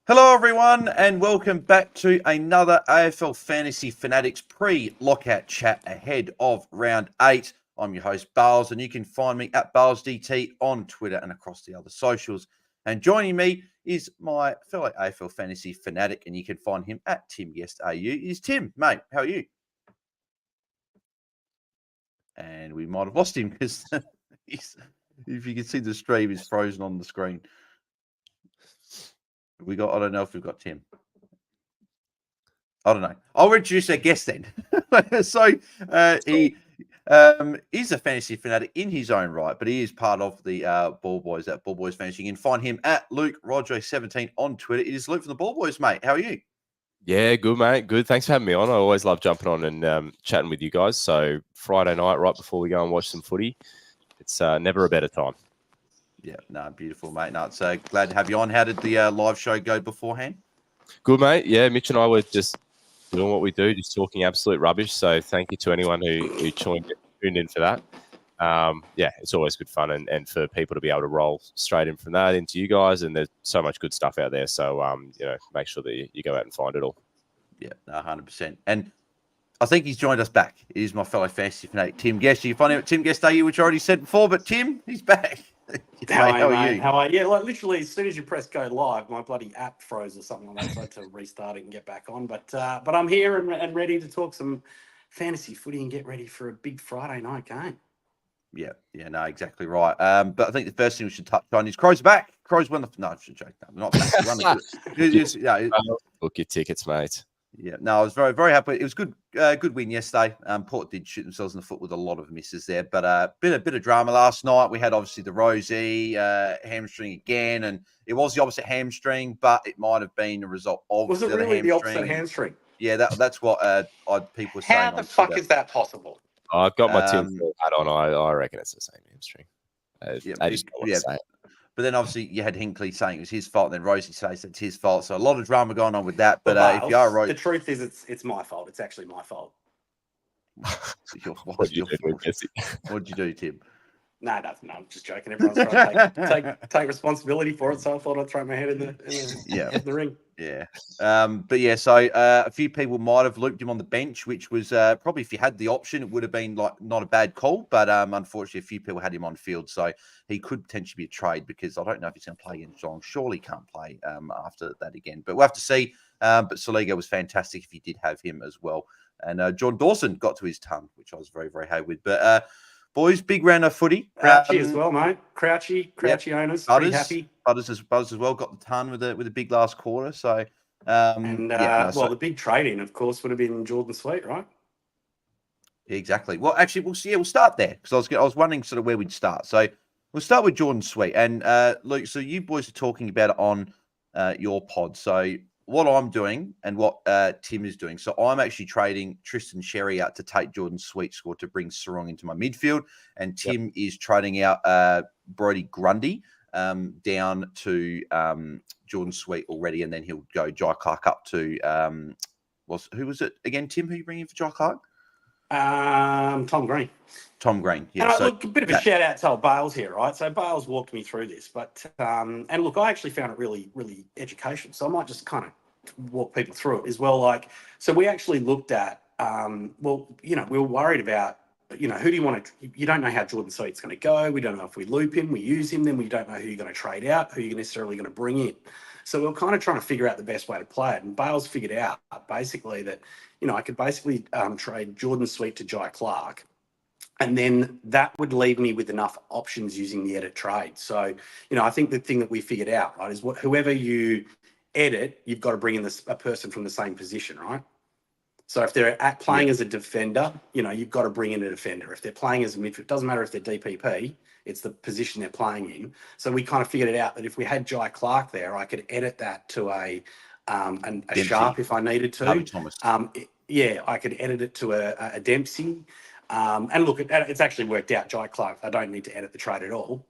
Hello, everyone, and welcome back to another AFL Fantasy Fanatics pre-lockout chat ahead of round 8. I'm your host, Bails, and you can find me at BailsDT on Twitter and across the other socials. And joining me is my fellow AFL Fantasy Fanatic, and you can find him at Tim Guest AU. Is Tim, mate, how are you? And we might have lost him because if you can see the stream, he's frozen on the screen. I don't know if we've got Tim. I don't know. I'll introduce our guest then. He is a fantasy fanatic in his own right, but he is part of the Ball Boys at Ball Boys Fantasy. You can find him at Luke Roger 17 on Twitter. It is Luke from the Ball Boys, mate. How are you? Yeah, good, mate. Good. Thanks for having me on. I always love jumping on and chatting with you guys. So Friday night, right before we go and watch some footy, it's never a better time. Yeah, no, beautiful, mate. No, it's glad to have you on. How did the live show go beforehand? Good, mate. Yeah, Mitch and I were just doing what we do, just talking absolute rubbish. So thank you to anyone who tuned in for that. Yeah, it's always good fun and for people to be able to roll straight in from that into you guys. And there's so much good stuff out there. So, make sure that you go out and find it all. Yeah, 100%. And I think he's joined us back. He is my fellow fantasy fanatic, Tim Guesty. You find him at Tim Guest AU, which I already said before, but Tim, he's back. How are you? How are you? Like literally, as soon as you press go live, my bloody app froze or something like that, so I had to restart it and get back on. But I'm here and ready to talk some fantasy footy and get ready for a big Friday night game. Yeah, no, exactly right. But I think the first thing we should touch on is Crows back. Crows won the no, I should joke. No, not back. Book your tickets, mate. Yeah, no, I was very, very happy. It was good win yesterday. Port did shoot themselves in the foot with a lot of misses there, but a bit of drama last night. We had obviously the Rosie hamstring again, and it was the opposite hamstring, but it might have been a result of was it really the opposite hamstring? Yeah, that's what people were saying. How the fuck is that possible? I've got my tinfoil hat on. I reckon it's the same hamstring. I just don't want to say it. But then obviously you had Hinkley saying it was his fault, and then Rosie says it's his fault. So a lot of drama going on with that. But if you are right, the truth is it's my fault. It's actually my fault. What did you do, Tim? No, I'm just joking. Everyone's trying to take responsibility for it, so I thought I'd throw my head in the ring. Yeah. But yeah, so a few people might have looped him on the bench, which was probably, if you had the option, it would have been like not a bad call. But unfortunately, a few people had him on field, so he could potentially be a trade because I don't know if he's going to play against Geelong. Surely he can't play after that again. But we'll have to see. But Soligo was fantastic if you did have him as well. And John Dawson got to his ton, which I was very, very happy with. But boys, big round of footy. Crouchy as well, mate. Crouchy owners, pretty happy. Butters as well got the ton with a big last quarter. So, the big trade-in, of course, would have been Jordan Sweet, right? Exactly. Well, actually, we'll start there because I was wondering sort of where we'd start. So we'll start with Jordan Sweet. And Luke, so you boys are talking about it on your pod. So what I'm doing and what Tim is doing. So I'm actually trading Tristan Sherry out to take Jordan Sweet score to bring Sarong into my midfield. And Tim is trading out Brodie Grundy down to Jordan Sweet already. And then he'll go Jai Clark up to, who was it again, Tim, who you bringing for Jai Clark? Tom Green. Tom Green, yeah. Look, a bit of a shout out to old Bails here, right? So Bails walked me through this, but and look, I actually found it really, really educational. So I might just kind of walk people through it as well. Like, so we actually looked at, we were worried about, who do you want to? You don't know how Jordan Sweet's going to go. We don't know if we loop him, we use him, then we don't know who you're going to trade out, who you're necessarily going to bring in. So we were kind of trying to figure out the best way to play it. And Bales figured out basically that, I could basically trade Jordan Sweet to Jai Clark. And then that would leave me with enough options using the edit trade. So, I think the thing that we figured out, right, is whoever you edit, you've got to bring in a person from the same position, right? So if they're playing as a defender, you've got to bring in a defender. If they're playing as a midfield, it doesn't matter if they're DPP, it's the position they're playing in. So we kind of figured it out that if we had Jai Clark there, I could edit that to a Sharp if I needed to. I could edit it to a Dempsey. And look, it's actually worked out. Jai Clark, I don't need to edit the trade at all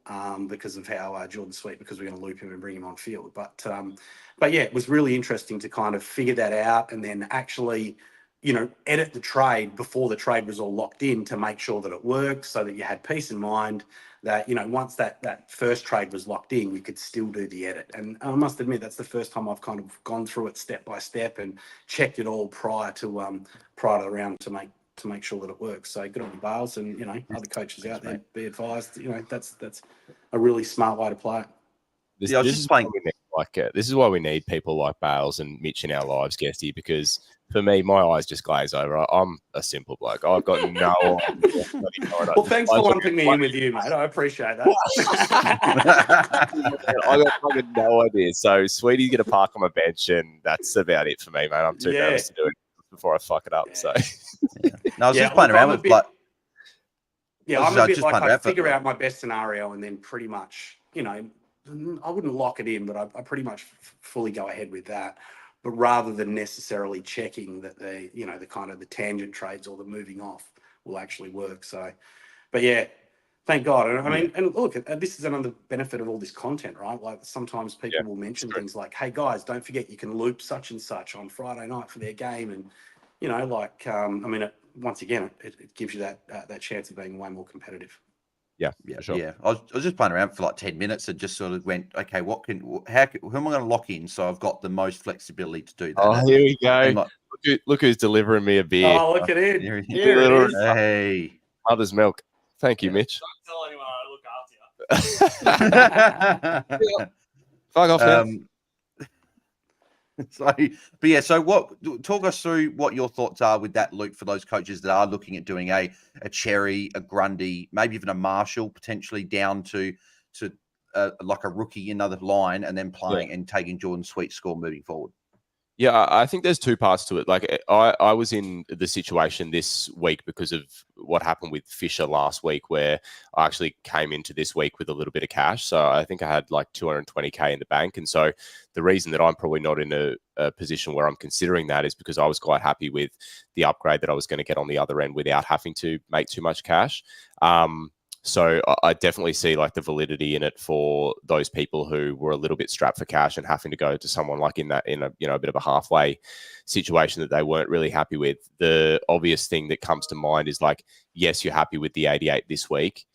because of how Jordan Sweet, because we're going to loop him and bring him on field. But yeah, it was really interesting to kind of figure that out and then actually edit the trade before the trade was all locked in to make sure that it worked, so that you had peace in mind that, once that first trade was locked in, you could still do the edit. And I must admit, that's the first time I've kind of gone through it step by step and checked it all prior to the round to make sure that it works. So good on you, Bails, and other coaches out there, be advised. That's a really smart way to play it. This is why we need people like Bails and Mitch in our lives, Guesty, because for me, my eyes just glaze over. I'm a simple bloke. I've got no idea. Well, thanks for lumping me in with you, mate. I appreciate that. I got no idea. So Sweetie's going to park on my bench, and that's about it for me, mate. I'm too nervous to do it before I fuck it up. Yeah. So, no, I was just playing around with like. Yeah, I'm a bit like I figure out my best scenario, and then pretty much, I wouldn't lock it in, but I pretty much fully go ahead with that. But rather than necessarily checking that the kind of the tangent trades or the moving off will actually work. So, but yeah, thank God. And I mean, and look, this is another benefit of all this content, right? Like sometimes people will mention things like, "Hey guys, don't forget you can loop such and such on Friday night for their game," and once again, it gives you that chance of being way more competitive. Yeah, sure. Yeah. I was just playing around for like 10 minutes and just sort of went, okay, who am I going to lock in so I've got the most flexibility to do that? Oh, here we go. Look who's delivering me a beer. Oh, look at it. Here it is. Hey. Mother's milk. Thank you, Mitch. Don't tell anyone I look after you. Fuck off, man. Talk us through what your thoughts are with that, Luke, for those coaches that are looking at doing a Cherry, a Grundy, maybe even a Marshall, potentially down to like a rookie, another line, and then playing and taking Jordan Sweet's score moving forward. Yeah, I think there's two parts to it. Like I was in the situation this week because of what happened with Fisher last week, where I actually came into this week with a little bit of cash. So I think I had like 220K in the bank. And so the reason that I'm probably not in a position where I'm considering that is because I was quite happy with the upgrade that I was going to get on the other end without having to make too much cash. So I definitely see like the validity in it for those people who were a little bit strapped for cash and having to go to someone like in a bit of a halfway situation that they weren't really happy with. The obvious thing that comes to mind is like, yes, you're happy with the 88 this week.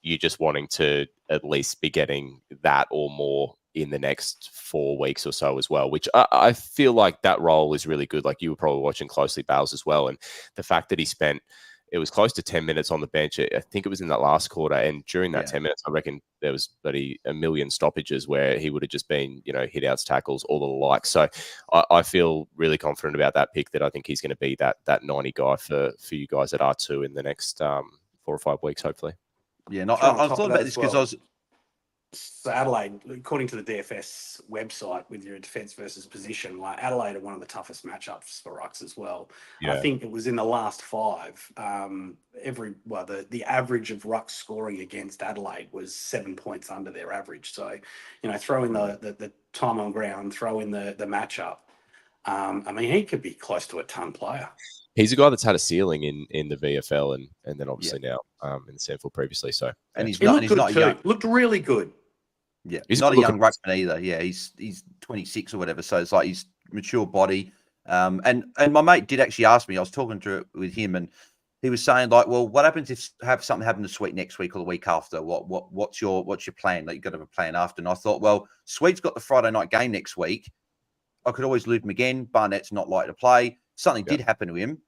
You're just wanting to at least be getting that or more in the next 4 weeks or so as well, which I feel like that role is really good. Like you were probably watching closely, Bails, as well. And the fact that it was close to 10 minutes on the bench. I think it was in that last quarter. And during that 10 minutes, I reckon there was a million stoppages where he would have just been, hit outs, tackles, all the like. So I feel really confident about that pick, that I think he's going to be that 90 guy for you guys at R2 in the next 4 or 5 weeks, hopefully. Yeah, I thought about this because So Adelaide, according to the DFS website, with your defence versus position, like Adelaide are one of the toughest matchups for Rucks as well. Yeah. I think it was in the last 5. The average of Rucks scoring against Adelaide was 7 points under their average. So, throw in the time on ground, throw in the matchup. He could be close to a ton player. He's a guy that's had a ceiling in the VFL and then obviously now in the SANFL previously. So and he's not young. Looked really good. Yeah, he's not a young ruckman either. Yeah, he's 26 or whatever. So it's like he's mature body. And my mate did actually ask me. I was talking with him, and he was saying like, well, what happens if something happened to Sweet next week or the week after? What's your plan? Like, you got to have a plan after. And I thought, well, Sweet's got the Friday night game next week. I could always loop him again. Barnett's not likely to play. Something did happen to him.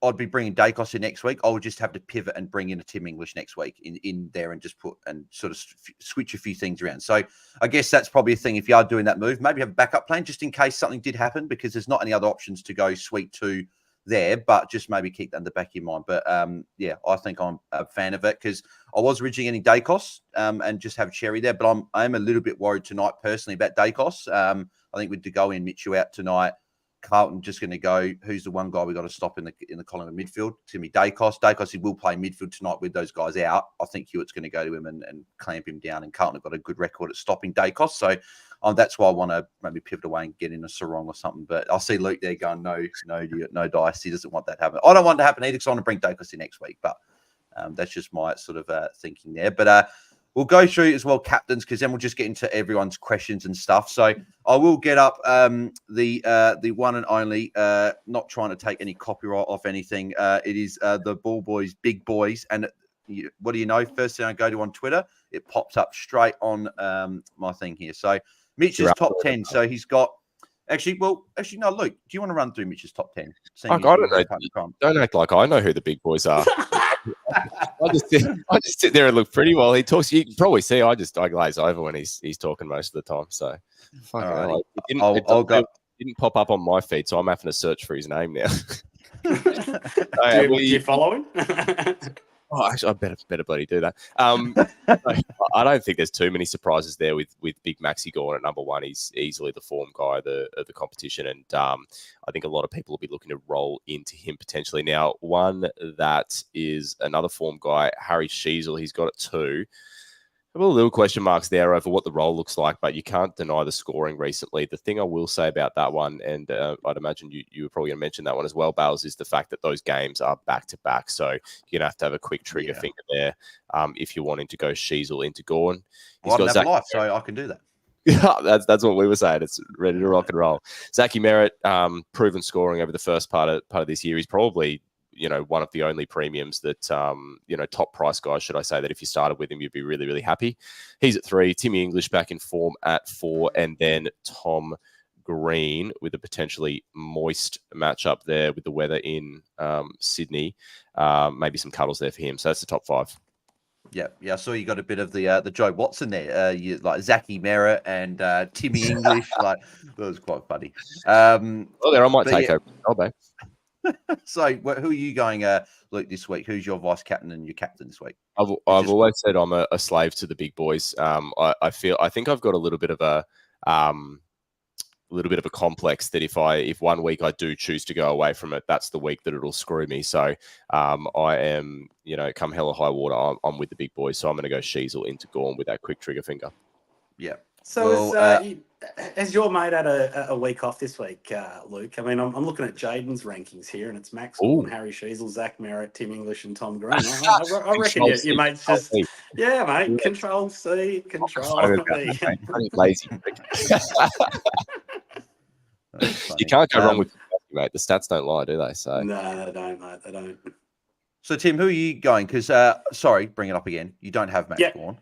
I'd be bringing Dacos in next week. I would just have to pivot and bring in a Tim English next week in there and just put and sort of switch a few things around. So I guess that's probably a thing. If you are doing that move, maybe have a backup plan just in case something did happen, because there's not any other options to go Sweet to there, but just maybe keep that in the back of your mind. But I think I'm a fan of it, because I was originally getting Dacos and just have Cherry there, but I'm a little bit worried tonight personally about Dacos. I think with De Goey and Mitchell out tonight, Carlton just going to go, who's the one guy we got to stop in the Collingwood midfield? It's going to be Dacos. Dacos, he will play midfield tonight with those guys out. I think Hewitt's going to go to him and clamp him down, and Carlton have got a good record at stopping Dacos. So that's why I want to maybe pivot away and get in a Sarong or something. But I see Luke there going, no dice. He doesn't want that to happen. I don't want it to happen either, because I want to bring Dacos in next week. But that's just my sort of thinking there. But we'll go through as well captains, because then we'll just get into everyone's questions and stuff. So I will get up the one and only, not trying to take any copyright off anything. It is the Ball Boys, Big Boys, and what do you know? First thing I go to on Twitter, it pops up straight on my thing here. So Mitch's top 10. So he's got no, Luke, do you want to run through Mitch's top 10? I don't know. Don't act like I know who the big boys are. I just sit there and look pretty while he talks. You can probably see I glaze over when he's talking most of the time. So it didn't pop up on my feed, so I'm having to search for his name now. Do you follow him? Oh, actually, I better bloody do that. I don't think there's too many surprises there with Big Maxi Gorn at number one. He's easily the form guy of the competition, and I think a lot of people will be looking to roll into him potentially. Now, one that is another form guy, Harry Sheasel. He's got it too. A little question marks there over what the role looks like, but you can't deny the scoring recently. The thing I will say about that one, and I'd imagine you were probably going to mention that one as well, Bails, is the fact that those games are back-to-back. So you're going to have a quick trigger finger there if you're wanting to go Sheasel into Gorn. Well, I don't have life, so I can do that. Yeah, that's what we were saying. It's ready to rock and roll. Zachy Merritt, proven scoring over the first part of this year. He's probably one of the only premiums that, top price guys, should I say, that if you started with him, you'd be really, really happy. He's at 3. Timmy English back in form at 4. And then Tom Green with a potentially moist matchup there with the weather in Sydney. Maybe some cuddles there for him. So that's the top 5. Yeah. I saw you got a bit of the Joe Watson there. You like Zachy Merritt and Timmy English. That was quite funny. There I might take over. Oh, babe. So, who are you going, Luke, this week? Who's your vice captain and your captain this week? I've always said I'm a slave to the big boys. I think I've got a little bit of a complex that if 1 week I do choose to go away from it, that's the week that it'll screw me. So I am, come hell or high water, I'm with the big boys. So I'm going to go Sheasel into Gorn with that quick trigger finger. Yeah. So has your mate had a week off this week, Luke? I mean, I'm looking at Jaden's rankings here, and it's Max Gorn, Harry Sheasel, Zach Merritt, Tim English, and Tom Green. I reckon your mate's just mate. Control C, Control V. Lazy. You can't go wrong with mate. The stats don't lie, do they? So no, they don't, mate. They don't. So, Tim, who are you going? Because, bring it up again. You don't have Max Gorn.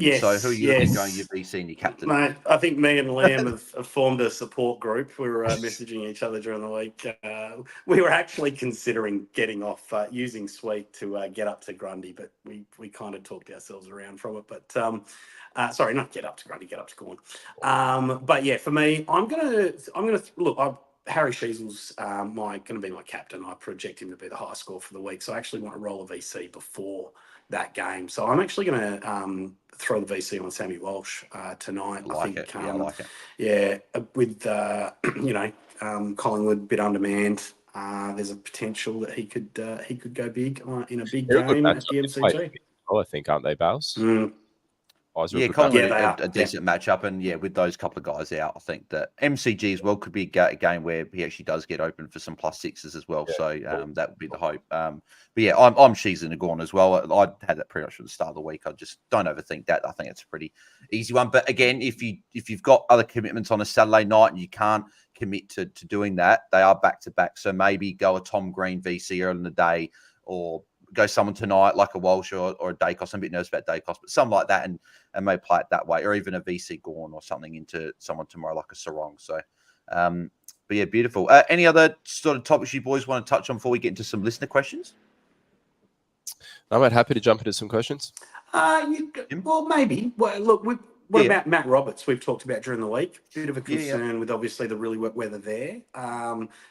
Yes, so, who are you going your VC and your captain? Mate, I think me and Liam have formed a support group. We were messaging each other during the week. We were actually considering getting off using Sweet to get up to Grundy, but we kind of talked ourselves around from it. But sorry, not get up to Grundy, get up to Gorn. But yeah, for me, I'm gonna look. Harry Sheasel's going to be my captain. I project him to be the high score for the week. So I actually want to roll a VC before that game. So I'm actually going to throw the VC on Sammy Walsh tonight. I like it. I like it. Yeah, with Collingwood a bit undermanned. There's a potential that he could go big in a big game at the MCG. I think, aren't they, Bails? Collingwood a decent matchup, and with those couple of guys out, I think that MCG as well could be a game where he actually does get open for some +6s as well. So that would be the hope. But yeah, I'm Sheasel and Gorn as well. I had that pretty much from the start of the week. I just don't overthink that. I think it's a pretty easy one. But again, if you've got other commitments on a Saturday night and you can't commit to doing that, they are back to back. So maybe go a Tom Green VC early in the day, or go someone tonight like a Walsh or a Dacos. I'm a bit nervous about Dacos, but something like that, and maybe play it that way, or even a VC Gorn or something into someone tomorrow like a Sarong. So, but yeah, beautiful. Any other sort of topics you boys want to touch on before we get into some listener questions? I'm happy to jump into some questions. Well, maybe. Well, look, what about Matt Roberts? We've talked about during the week. Bit of a concern with obviously the really wet weather there.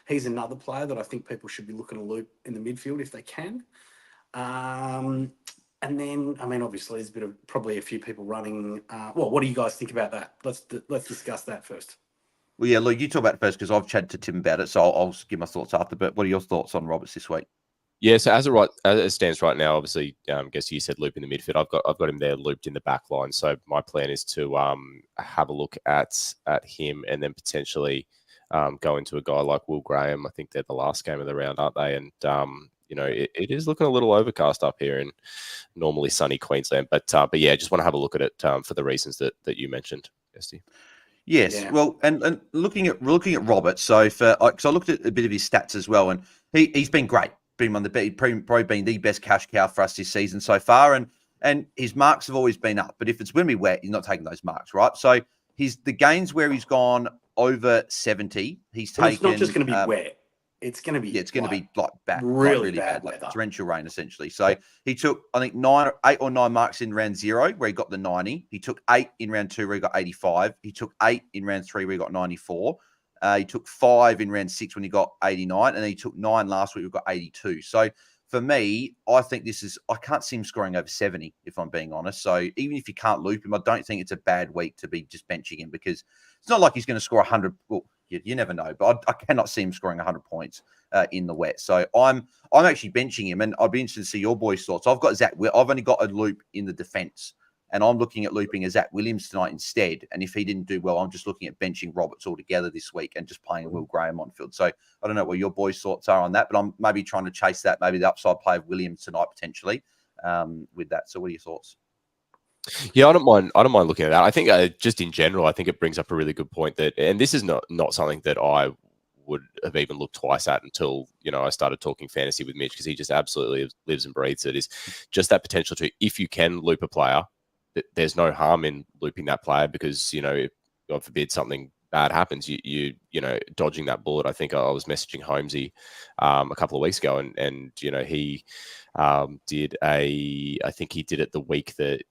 He's another player that I think people should be looking to loop in the midfield if they can. And then, I mean, obviously, there's probably a few people running. What do you guys think about that? Let's discuss that first. Well, yeah, look, you talk about it first because I've chatted to Tim about it, so I'll give my thoughts after. But what are your thoughts on Roberts this week? Yeah, so as it stands right now, obviously, guess you said loop in the midfield. I've got him there looped in the back line. So my plan is to have a look at him and then potentially go into a guy like Will Graham. I think they're the last game of the round, aren't they? And it is looking a little overcast up here in normally sunny Queensland. But yeah, just want to have a look at it for the reasons that you mentioned, Guesty. Yes, well, and looking at Roberts, so because I looked at a bit of his stats as well, and he's been great. Been on probably been the best cash cow for us this season so far, and his marks have always been up. But if it's going to be wet, he's not taking those marks, right? So the gains where he's gone over 70, he's taken. It's not just going to be wet. It's going to be it's going to be like bad, really bad, weather. like torrential rain essentially. So he took, I think, 8 or 9 marks in round 0 where he got the 90. He took 8 in round 2 where he got 85. He took 8 in round 3 where he got 94. He took 5 in round 6 when he got 89, and then he took 9 last week. We got 82. So for me, I think I can't see him scoring over 70 if I'm being honest. So even if you can't loop him, I don't think it's a bad week to be just benching him, because it's not like he's going to score 100. Well, you never know, but I cannot see him scoring 100 points in the wet. So I'm actually benching him, and I'd be interested to see your boys' thoughts. I've only got a loop in the defence, and I'm looking at looping a Zach Williams tonight instead. And if he didn't do well, I'm just looking at benching Roberts altogether this week and just playing Will Graham on field. So I don't know what your boys' thoughts are on that, but I'm maybe trying to chase that, maybe the upside play of Williams tonight potentially with that. So what are your thoughts? Yeah, I don't mind looking at that. I think just in general, I think it brings up a really good point that, and this is not something that I would have even looked twice at until I started talking fantasy with Mitch, because he just absolutely lives and breathes it. Is just that potential to, if you can loop a player, there's no harm in looping that player, because if, God forbid, something bad happens, you dodging that bullet. I think I was messaging Holmesy a couple of weeks ago, and he I think he did it the week that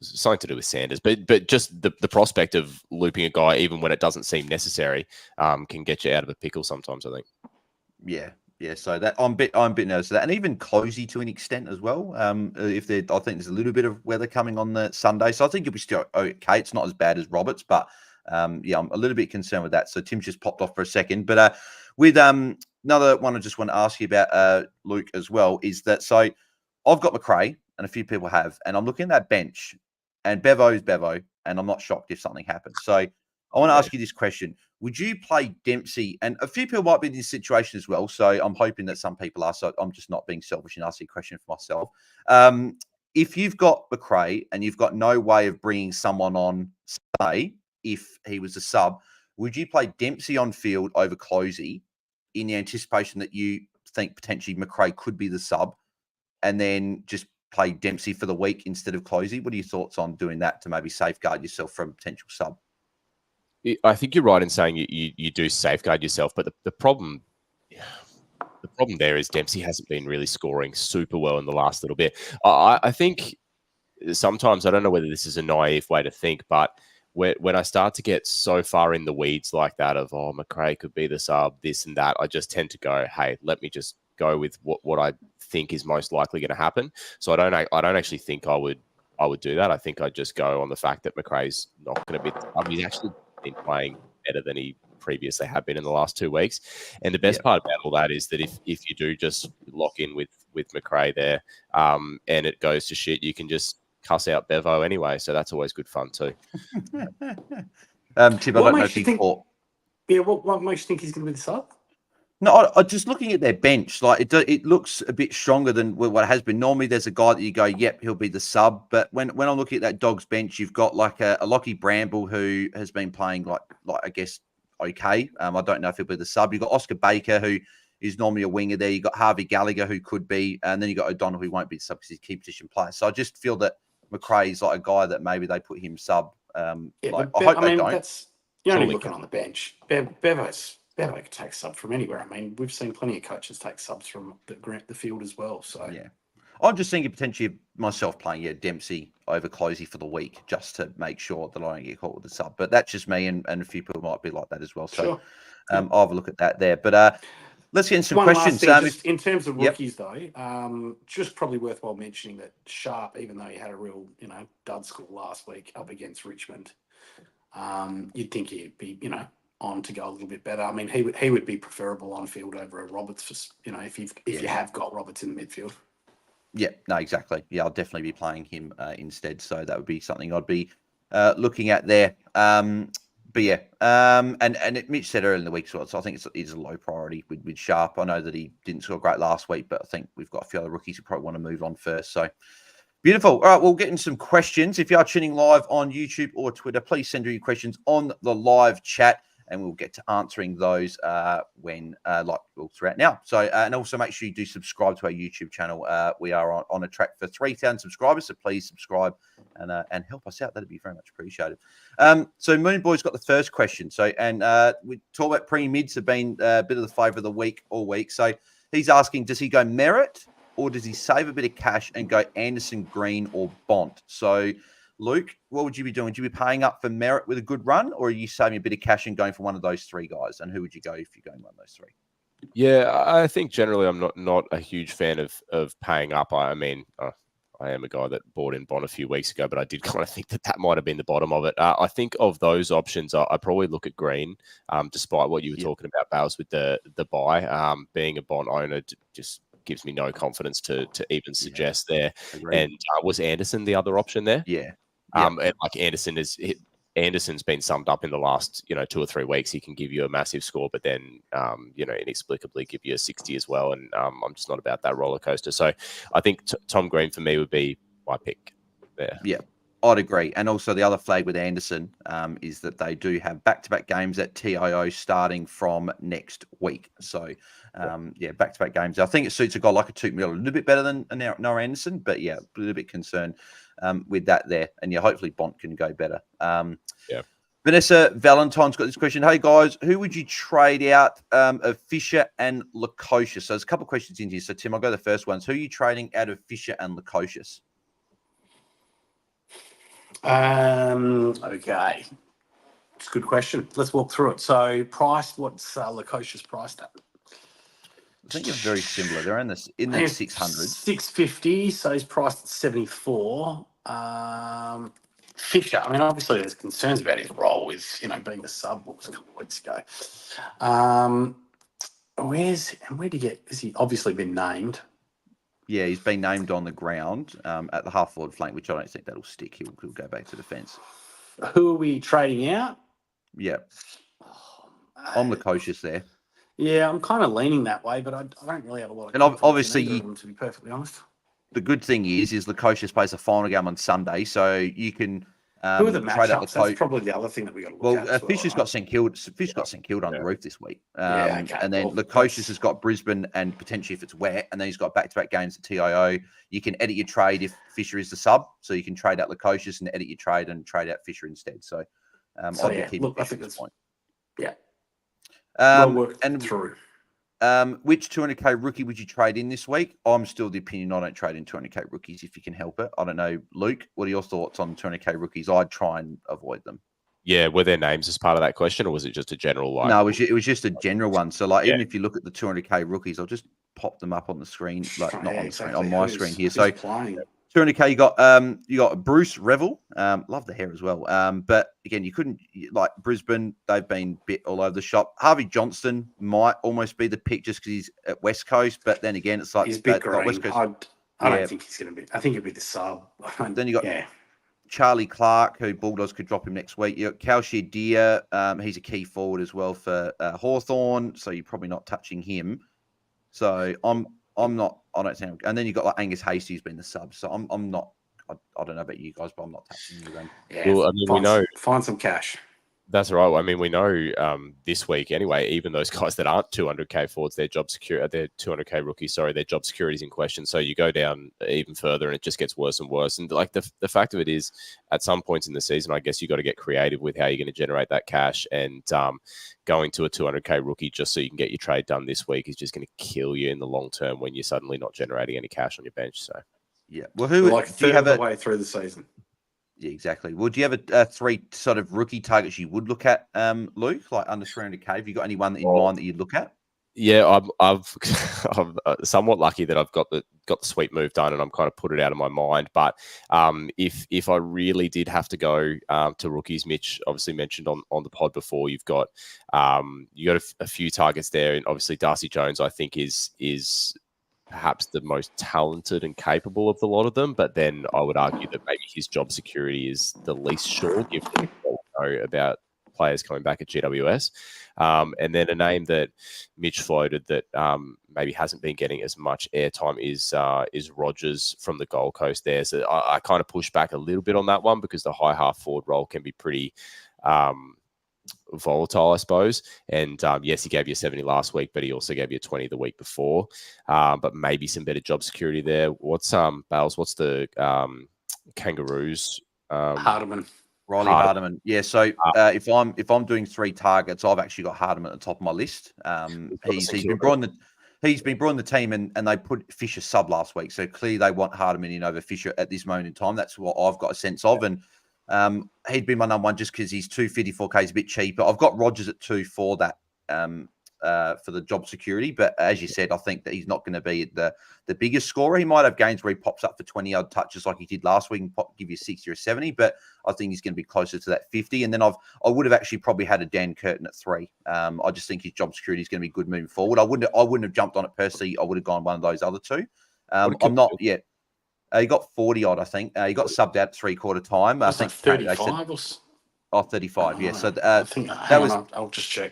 something to do with Sanders, but just the prospect of looping a guy even when it doesn't seem necessary can get you out of a pickle sometimes, I think. Yeah. So that I'm a bit nervous of that, and even Closey to an extent as well. I think there's a little bit of weather coming on the Sunday, so I think it'll be still okay. It's not as bad as Roberts, but I'm a little bit concerned with that. So Tim's just popped off for a second, but with another one I just want to ask you about, Luke, as well, is that so I've got McRae, and a few people have, and I'm looking at that bench, and Bevo is Bevo, and I'm not shocked if something happens. So I want to ask you this question. Would you play Dempsey? And a few people might be in this situation as well, so I'm hoping that some people are, so I'm just not being selfish and asking a question for myself. If you've got McRae and you've got no way of bringing someone on, say, if he was a sub, would you play Dempsey on field over Closey in the anticipation that you think potentially McRae could be the sub, and then just play Dempsey for the week instead of Closey? What are your thoughts on doing that to maybe safeguard yourself from potential sub? I think you're right in saying you do safeguard yourself, but the problem there is Dempsey hasn't been really scoring super well in the last little bit. I think sometimes, I don't know whether this is a naive way to think, but when I start to get so far in the weeds like that of, McRae could be the sub, this and that, I just tend to go, hey, let me just go with what I think is most likely going to happen. So I don't actually think I would do that. I think I'd just go on the fact that McRae's not going to be the sub. He's actually been playing better than he previously had been in the last 2 weeks. And the best part about all that is that if you do just lock in with McRae there, and it goes to shit, you can just cuss out Bevo anyway. So that's always good fun too. Tib, I don't know if you thought. Yeah, what makes you think he's going to be the sub? No, I just looking at their bench, like it looks a bit stronger than what it has been. Normally, there's a guy that you go, yep, he'll be the sub. But when I'm looking at that Dogs bench, you've got like a Lockie Bramble who has been playing like I guess okay. I don't know if he'll be the sub. You've got Oscar Baker, who is normally a winger there. You've got Harvey Gallagher, who could be, and then you've got O'Donnell, who won't be the sub because he's a key position player. So I just feel that McRae's like a guy that maybe they put him sub. I hope they don't. You're only looking on the bench. Bevo could take sub from anywhere. I mean, we've seen plenty of coaches take subs from the field as well. So yeah, I'm just thinking potentially myself playing Dempsey over Closey for the week just to make sure that I don't get caught with the sub. But that's just me, and a few people might be like that as well. So sure. I'll have a look at that there. But let's get into some questions. Just in terms of rookies, though, just probably worthwhile mentioning that Sharp, even though he had a real dud score last week up against Richmond, you'd think he'd be on to go a little bit better. I mean, he would be preferable on field over a Roberts, if you have got Roberts in the midfield. Yeah, no, exactly. Yeah, I'll definitely be playing him instead. So that would be something I'd be looking at there. But yeah, Mitch said earlier in the week, so I think it's a low priority with Sharp. I know that he didn't score great last week, but I think we've got a few other rookies who probably want to move on first. So beautiful. All right, we'll get in some questions. If you are tuning live on YouTube or Twitter, please send your questions on the live chat, and we'll get to answering those when throughout now. So, and also make sure you do subscribe to our YouTube channel. We are on a track for 3,000 subscribers, so please subscribe and help us out. That'd be very much appreciated. So Moon Boy's got the first question. So, and we talk about pre-mids have been a bit of the flavour of the week all week. So he's asking, does he go Merritt or does he save a bit of cash and go Anderson, Green, or Bont? So, Luke, what would you be doing? Would you be paying up for Merritt with a good run, or are you saving a bit of cash and going for one of those three guys? And who would you go if you're going one of those three? Yeah, I think generally I'm not a huge fan of paying up. I mean, I am a guy that bought in Bont a few weeks ago, but I did kind of think that might have been the bottom of it. I think of those options, I probably look at Green, despite what you were talking about, Bales, with the buy. Being a Bont owner just gives me no confidence to even suggest there. Agreed. And was Anderson the other option there? Yeah. And like Anderson's been summed up in the last 2 or 3 weeks. He can give you a massive score, but then inexplicably give you a 60 as well. And I'm just not about that roller coaster. So I think Tom Green for me would be my pick there. Yeah, I'd agree. And also the other flag with Anderson is that they do have back-to-back games at TIO starting from next week. So back-to-back games. I think it suits a guy like a Toot Miller a little bit better than Noah Anderson, but yeah, a little bit concerned with that there. And yeah, hopefully Bont can go better. Vanessa Valentine's got this question. Hey guys, who would you trade out of Fisher and Lukosius? So there's a couple of questions in here. So Tim, I'll go the first ones. Who are you trading out of Fisher and Lukosius? Okay. It's a good question. Let's walk through it. So priced, what's Lukosius priced at? I think they're very similar. They're in the 600s. 650, so he's priced at 74. Fisher, I mean, obviously there's concerns about his role with, being the sub, what was a couple of weeks ago. Where did he get, has he obviously been named? Yeah, he's been named on the ground at the half-forward flank, which I don't think that'll stick. He'll go back to defence. Who are we trading out? Yeah. I'm Lukosius there. Yeah, I'm kind of leaning that way, but I don't really have a lot of and obviously, in either of them, to be perfectly honest. The good thing is Lukosius plays a final game on Sunday, so you can who are the matchups? That's probably the other thing that we got to look at. Fisher's got St Kilda. Fisher's got St Kilda on the roof this week. And then Lukosius has got Brisbane, and potentially if it's wet, and then he's got back-to-back games at TIO. You can edit your trade if Fisher is the sub, so you can trade out Lukosius and edit your trade and trade out Fisher instead. So, I think that's point. Yeah. Well worked through. Which 200k rookie would you trade in this week? I'm still the opinion I don't trade in 200k rookies if you can help it. I don't know, Luke. What are your thoughts on 200k rookies? I'd try and avoid them. Yeah, were their names as part of that question, or was it just a general like? No, it was just a general one. So, even if you look at the 200k rookies, I'll just pop them up on the screen, not on the screen, on my screen here. So, 200k, you got Bruce Revel. Love the hair as well. But again, you couldn't like Brisbane. They've been bit all over the shop. Harvey Johnston might almost be the pick just because he's at West Coast. But then again, it's like he's big green. West Coast. I don't think he's going to be. I think he'll be the sub. Then you got Charlie Clark, who Bulldogs could drop him next week. You got Kalshir Deer. He's a key forward as well for Hawthorn. So you're probably not touching him. So I'm not. I don't think. And then you got like Angus Hasty, who's been the sub. So I'm not. I don't know about you guys, but I'm not touching you then. Yeah, well, I mean, we know find some cash. That's right. I mean, we know this week anyway. Even those guys that aren't 200k forwards, their job security, their 200k rookies. Sorry, their job security is in question. So you go down even further, and it just gets worse and worse. And like the fact of it is, at some points in the season, I guess you got to get creative with how you're going to generate that cash. And going to a 200k rookie just so you can get your trade done this week is just going to kill you in the long term when you're suddenly not generating any cash on your bench. So yeah, well, do you have a way through the season? Yeah, exactly. Well, do you have a 3 sort of rookie targets you would look at, Luke, like under 300k? Have you got anyone in mind that you'd look at? Yeah, I'm somewhat lucky that I've got the sweep move done, and I'm kind of put it out of my mind. But if I really did have to go to rookies, Mitch obviously mentioned on the pod before, you got a few targets there, and obviously Darcy Jones I think is perhaps the most talented and capable of the lot of them, but then I would argue that maybe his job security is the least sure, given what we know about players coming back at GWS. And then a name that Mitch floated that maybe hasn't been getting as much airtime is Rogers from the Gold Coast there. So I kind of push back a little bit on that one because the high half forward role can be pretty volatile, I suppose. And yes, he gave you 70 last week, but he also gave you 20 the week before. But maybe some better job security there. What's Bales? What's the Kangaroos? Hardiman. Riley Hardiman. Yeah. So if I'm doing 3 targets, I've actually got Hardiman at the top of my list. He's been brought in the team, and they put Fisher sub last week. So clearly they want Hardiman in over Fisher at this moment in time. That's what I've got a sense of. And he'd be my number one just because he's 254K is a bit cheaper. I've got Rogers at 2 for that. For the job security, but as you said, I think that he's not going to be the biggest scorer. He might have games where he pops up for 20 odd touches like he did last week and give you 60 or 70, but I think he's going to be closer to that 50. And then I would have actually probably had a Dan Curtin at 3. I just think his job security is going to be good moving forward. I wouldn't have jumped on it personally. I would have gone one of those other 2. I'm not yet. He got 40 odd, I think. He got subbed out 3/4 time. I think 35 or 35. Yeah. So I think that was. I'll just check.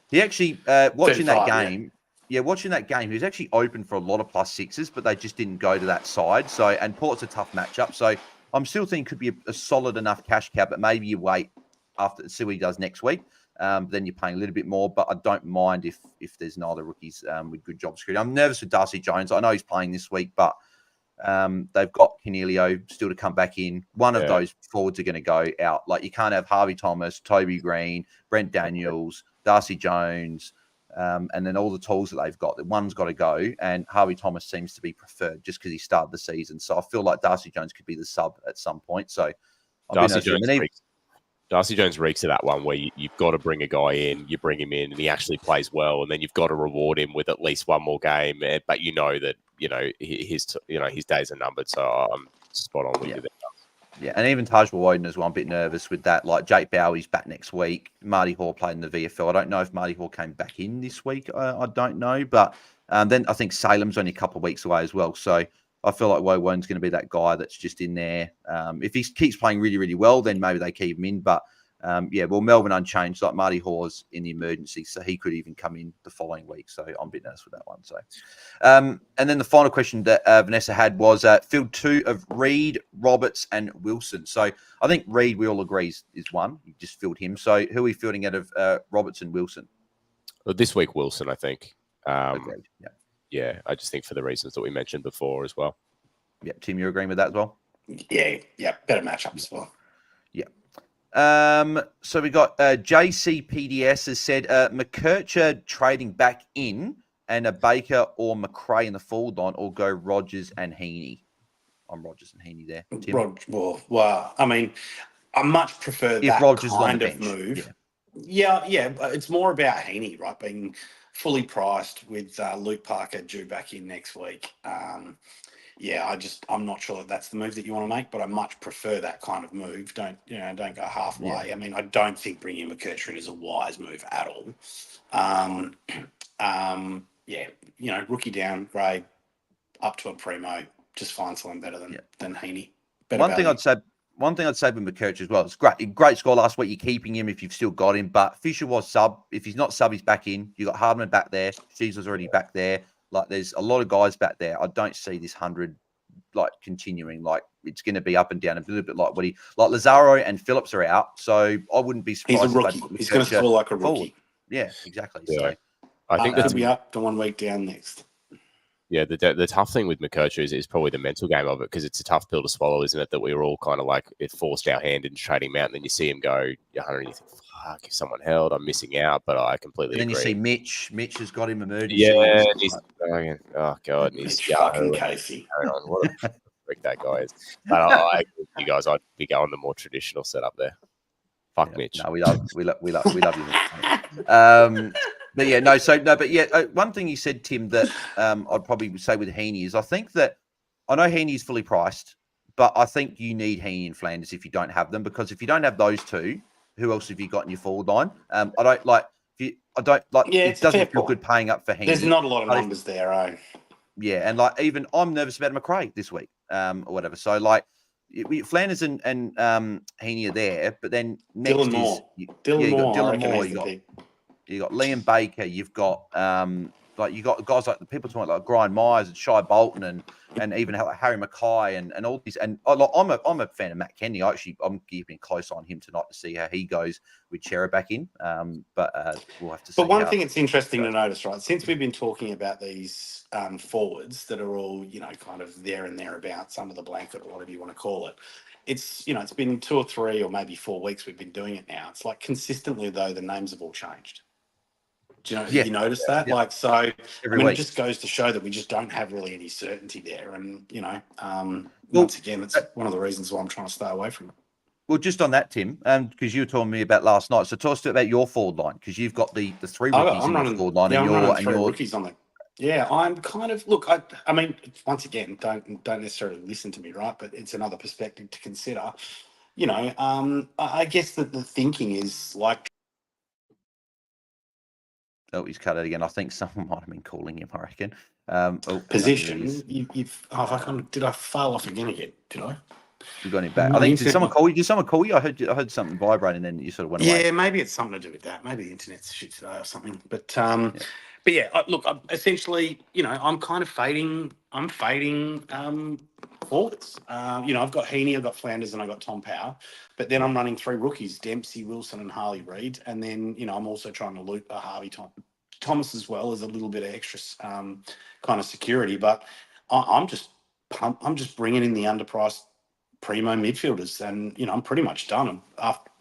He actually, watching that game, watching that game, he was actually open for a lot of +6s, but they just didn't go to that side. So, and Port's a tough matchup. So, I'm still thinking could be a solid enough cash cow, but maybe you wait after see what he does next week. Then you're paying a little bit more, but I don't mind if there's no other rookies with good job security. I'm nervous with Darcy Jones. I know he's playing this week, but they've got Canelio still to come back in. One of those forwards are going to go out. Like you can't have Harvey Thomas, Toby Green, Brent Daniels, Darcy Jones, and then all the tools that they've got. One's got to go, and Harvey Thomas seems to be preferred just because he started the season. So I feel like Darcy Jones could be the sub at some point. So Darcy Jones reeks of that one where you've got to bring a guy in, you bring him in, and he actually plays well, and then you've got to reward him with at least one more game. But you know that his days are numbered. So I'm spot on with you there. Yeah, and even Taj Woden as well. I'm a bit nervous with that. Like Jake Bowie's back next week. Marty Hall played in the VFL. I don't know if Marty Hall came back in this week. I don't know, but then I think Salem's only a couple of weeks away as well. So I feel like Woden's going to be that guy that's just in there. If he keeps playing really, really well, then maybe they keep him in. But Melbourne unchanged. Like Marty Hall's in the emergency, so he could even come in the following week. So I'm a bit nervous with that one. So, and then the final question that Vanessa had was field 2 of Reed, Roberts, and Wilson. So I think Reed, we all agree, is one. You just filled him. So who are we fielding out of Roberts and Wilson? Well, this week, Wilson, I think. Agreed. Yeah, I just think for the reasons that we mentioned before as well. Yeah, Tim, you're agreeing with that as well? Yeah, better matchup as well. Yeah. So we got JCPDS has said McKercher trading back in and a Baker or McRae in the forward line, or go Rogers and Heaney. I'm Rogers and Heaney there. Tim? Well, I mean, I much prefer if that Rogers kind on of the bench. move. Yeah, but it's more about Heaney, right? Being fully priced with Luke Parker due back in next week. I'm not sure that that's the move that you want to make, but I much prefer that kind of move. Don't go halfway. Yeah. I mean, I don't think bringing McKercher in is a wise move at all. Rookie downgrade up to a primo. Just find someone better than Heaney. One thing I'd say with McKercher as well, it's great score last week. You're keeping him if you've still got him, but Fisher was sub. If he's not sub, he's back in. You got Hardman back there. Caesar's already back there. Like there's a lot of guys back there. I don't see this 100 continuing. Like it's going to be up and down a little bit like Lazaro and Phillips are out. So I wouldn't be surprised. He's a rookie. He's going to score like a rookie. Forward. Yeah, exactly. Yeah. So I think that'll be up to 1 week down next. Yeah, the tough thing with McKercher is probably the mental game of it, because it's a tough pill to swallow, isn't it? That we were all kind of like, it forced our hand into trading him out, and then you see him go 100 and you think, fuck, if someone held, I'm missing out, but I completely agree. And then you see Mitch has got him emergency. Yeah, he's, oh God, and he's fucking Casey. What a freak that guy is. But I agree with you guys, I'd be going the more traditional setup there. Fuck Mitch. No, we love you, Mitch. One thing you said, Tim, that I'd probably say with Heaney is I think that I know Heaney is fully priced, but I think you need Heaney and Flanders if you don't have them, because if you don't have those two, who else have you got in your forward line? It doesn't feel good paying up for Heaney. There's not a lot of numbers there, eh? Yeah, and even I'm nervous about McRae this week, or whatever. So Flanders and Heaney are there, but then next Dylan is Moore. you Dylan got Moore, I Dylan reckon Moore. he's the pick. You got Liam Baker. You've got you got guys like the people talking like Brian Myers and Shai Bolton and even Harry Mackay and all these. And I'm a fan of Matt Kenny. I'm keeping a close eye on him tonight to see how he goes with Chera back in. But we'll have to see. But one thing it's interesting to notice, right? Since we've been talking about these forwards that are all, kind of there and thereabouts under the blanket or whatever you want to call it, it's been 2 or 3 or maybe 4 weeks we've been doing it now. It's like consistently though the names have all changed. Do you know? Yeah. You notice that? Yeah. Like, so Every week. it just goes to show that we just don't have really any certainty there. And once again, it's one of the reasons why I'm trying to stay away from it. Well, just on that, Tim, because you were telling me about last night. So, talk to us about your forward line because you've got the 3 rookies in the forward line, I'm running and 3 you're rookies on the. Yeah, I'm kind of look. I mean, once again, don't necessarily listen to me, right? But it's another perspective to consider. I guess that the thinking is like. Oh, he's cut it again. I think someone might have been calling him. I reckon. Position. Did I fail off again? Did I? We got him back. I think did someone call you? Did someone call you? I heard something vibrating, and then you sort of went away. Yeah, maybe it's something to do with that. Maybe the internet's shit today or something. But look, essentially, I'm kind of fading. I'm fading forwards. I've got Heaney, I've got Flanders, and I've got Tom Power. But then I'm running 3 rookies: Dempsey, Wilson, and Harley Reid. And then I'm also trying to loop a Harvey Thomas as well as a little bit of extra kind of security. But I'm just pumped. I'm just bringing in the underpriced primo midfielders, and I'm pretty much done.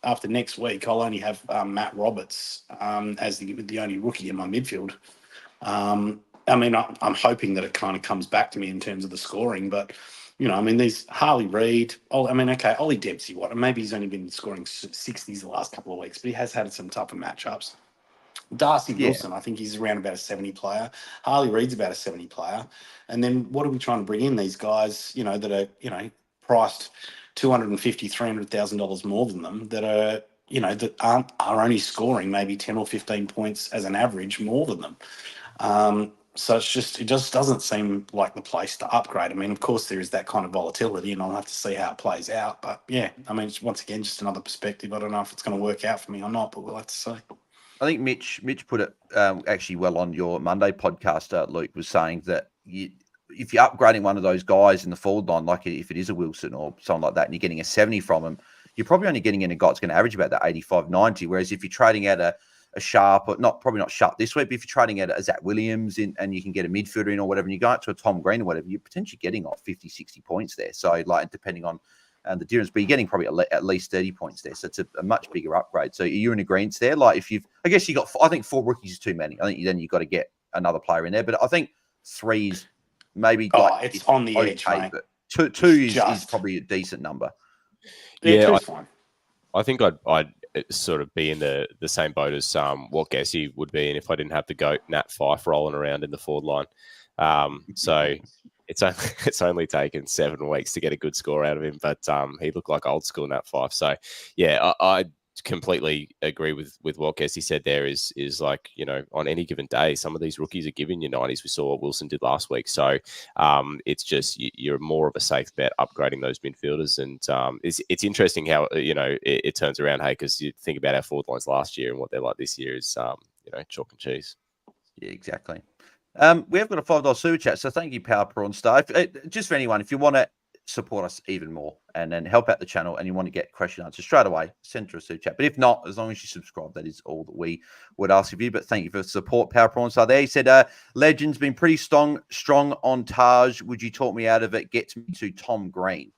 After next week, I'll only have Matt Roberts as the only rookie in my midfield. I'm hoping that it kind of comes back to me in terms of the scoring, but these Harley Reid. Ollie Dempsey, maybe he's only been scoring 60s the last couple of weeks, but he has had some tougher matchups. Darcy Wilson, I think he's around about a 70 player. Harley Reid's about a 70 player. And then what are we trying to bring in? These guys, that are, priced $250,000, $300,000 more than them that are, that are only scoring maybe 10 or 15 points as an average more than them. So it just doesn't seem like the place to upgrade. Of course there is that kind of volatility and I'll have to see how it plays out. But it's once again, just another perspective. I don't know if it's going to work out for me or not, but we'll have to see. I think Mitch put it actually well on your Monday podcast. Luke was saying that if you're upgrading one of those guys in the forward line, like if it is a Wilson or someone like that, and you're getting a 70 from him, you're probably only getting in a guy that's going to average about that 85, 90. Whereas if you're trading out a Sharp, or probably not Sharp this week, but if you're trading out a Zach Williams and you can get a midfielder in or whatever, and you go out to a Tom Green or whatever, you're potentially getting off 50, 60 points there. So depending on the difference, but you're getting probably at least 30 points there. So it's a much bigger upgrade. So you're in agreement there. I think 4 rookies is too many. I think then you've got to get another player in there. But I think 3 is maybe it's on the edge, mate. But 2 is probably a decent number. Yeah, fine. I think I'd sort of be in the same boat as what Guesty would be in if I didn't have the GOAT Nat Fyfe rolling around in the forward line. So it's only taken 7 weeks to get a good score out of him, but he looked like old school Nat Fyfe. So yeah, I completely agree with what Guesty said there is like, on any given day, some of these rookies are giving you 90s. We saw what Wilson did last week. So it's just, you're more of a safe bet upgrading those midfielders. And it's interesting how, it turns around, hey, because you think about our forward lines last year and what they're like this year is, chalk and cheese. Yeah, exactly. We have got a $5 super chat, so thank you, Power Prawn Star. Just for anyone, if you want to support us even more and then help out the channel and you want to get question answers straight away, send through a super chat. But if not, as long as you subscribe, that is all that we would ask of you. But thank you for the support, Power Prawn Star. There, he said, Legend's been pretty strong on Taj. Would you talk me out of it? Gets me to Tom Green.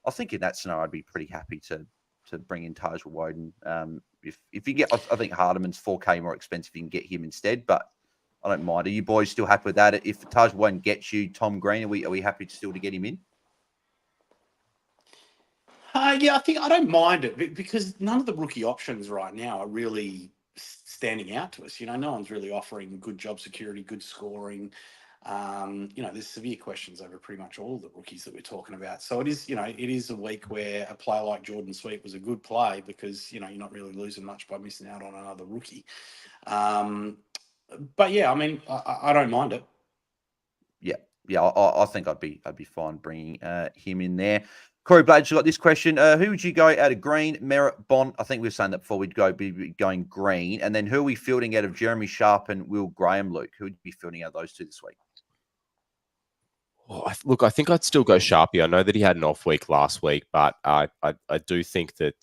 I think in that scenario, I'd be pretty happy to bring in Taj Woden. If you get, I think Hardiman's 4K more expensive, you can get him instead, but I don't mind. Are you boys still happy with that? If Taj Woden gets you Tom Green, are we happy still to get him in? Yeah, I think I don't mind it because none of the rookie options right now are really standing out to us. No one's really offering good job security, good scoring. There's severe questions over pretty much all of the rookies that we're talking about. So it is a week where a player like Jordan Sweet was a good play because, you're not really losing much by missing out on another rookie. But yeah, I don't mind it. Yeah, I think I'd be fine bringing him in there. Corey Blades, you got this question. Who would you go out of Green, Merritt, Bond? I think we were saying that before we'd be going Green. And then who are we fielding out of Jeremy Sharp and Will Graham, Luke? Who would you be fielding out of those two this week? Well, look, I think I'd still go Sharpie. I know that he had an off week last week, but I do think that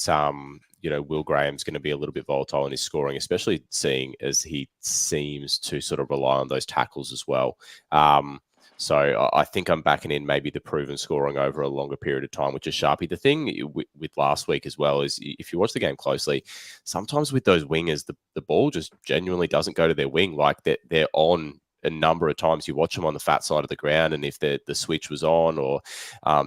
Will Graham's going to be a little bit volatile in his scoring, especially seeing as he seems to sort of rely on those tackles as well. So I think I'm backing in maybe the proven scoring over a longer period of time, which is Sharpie. The thing with last week as well is if you watch the game closely, sometimes with those wingers, the ball just genuinely doesn't go to their wing. Like they're on a number of times. You watch them on the fat side of the ground, and if the switch was on, or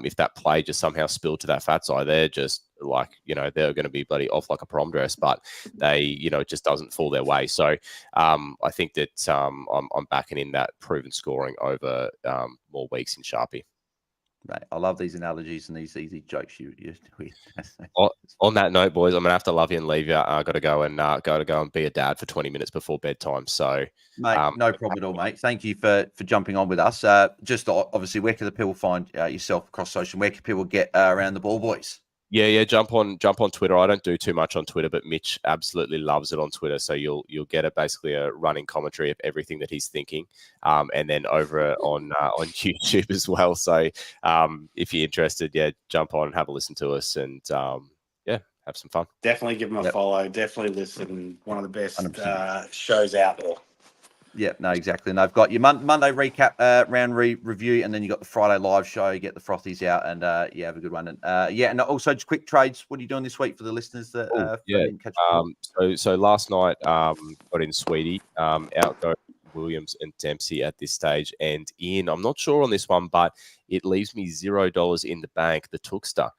if that play just somehow spilled to that fat side, they're just like, they're going to be bloody off like a prom dress, but they, it just doesn't fall their way. So I think that I'm backing in that proven scoring over more weeks in Sharpie. Right. I love these analogies and these easy jokes you On that note, boys, I'm gonna have to love you and leave you. I got to go and be a dad for 20 minutes before bedtime. So, mate, no problem at all, mate. Thank you for jumping on with us. Just obviously, where can the people find yourself across social? Where can people get around the ball, boys? Yeah. Jump on Twitter. I don't do too much on Twitter, but Mitch absolutely loves it on Twitter. So you'll get basically a running commentary of everything that he's thinking, and then over on YouTube as well. So if you're interested, jump on, have a listen to us, and have some fun. Definitely give him a follow. Definitely listen. One of the best shows out there. Yeah, no, exactly. And they've got your Monday recap, round review, and then you got the Friday live show. You get the frothies out, and have a good one. And and also just quick trades. What are you doing this week for the listeners that didn't catch so last night got in Sweetie, outgo Williams and Dempsey at this stage, and Ian, I'm not sure on this one, but it leaves me $0 in the bank, the Tookster.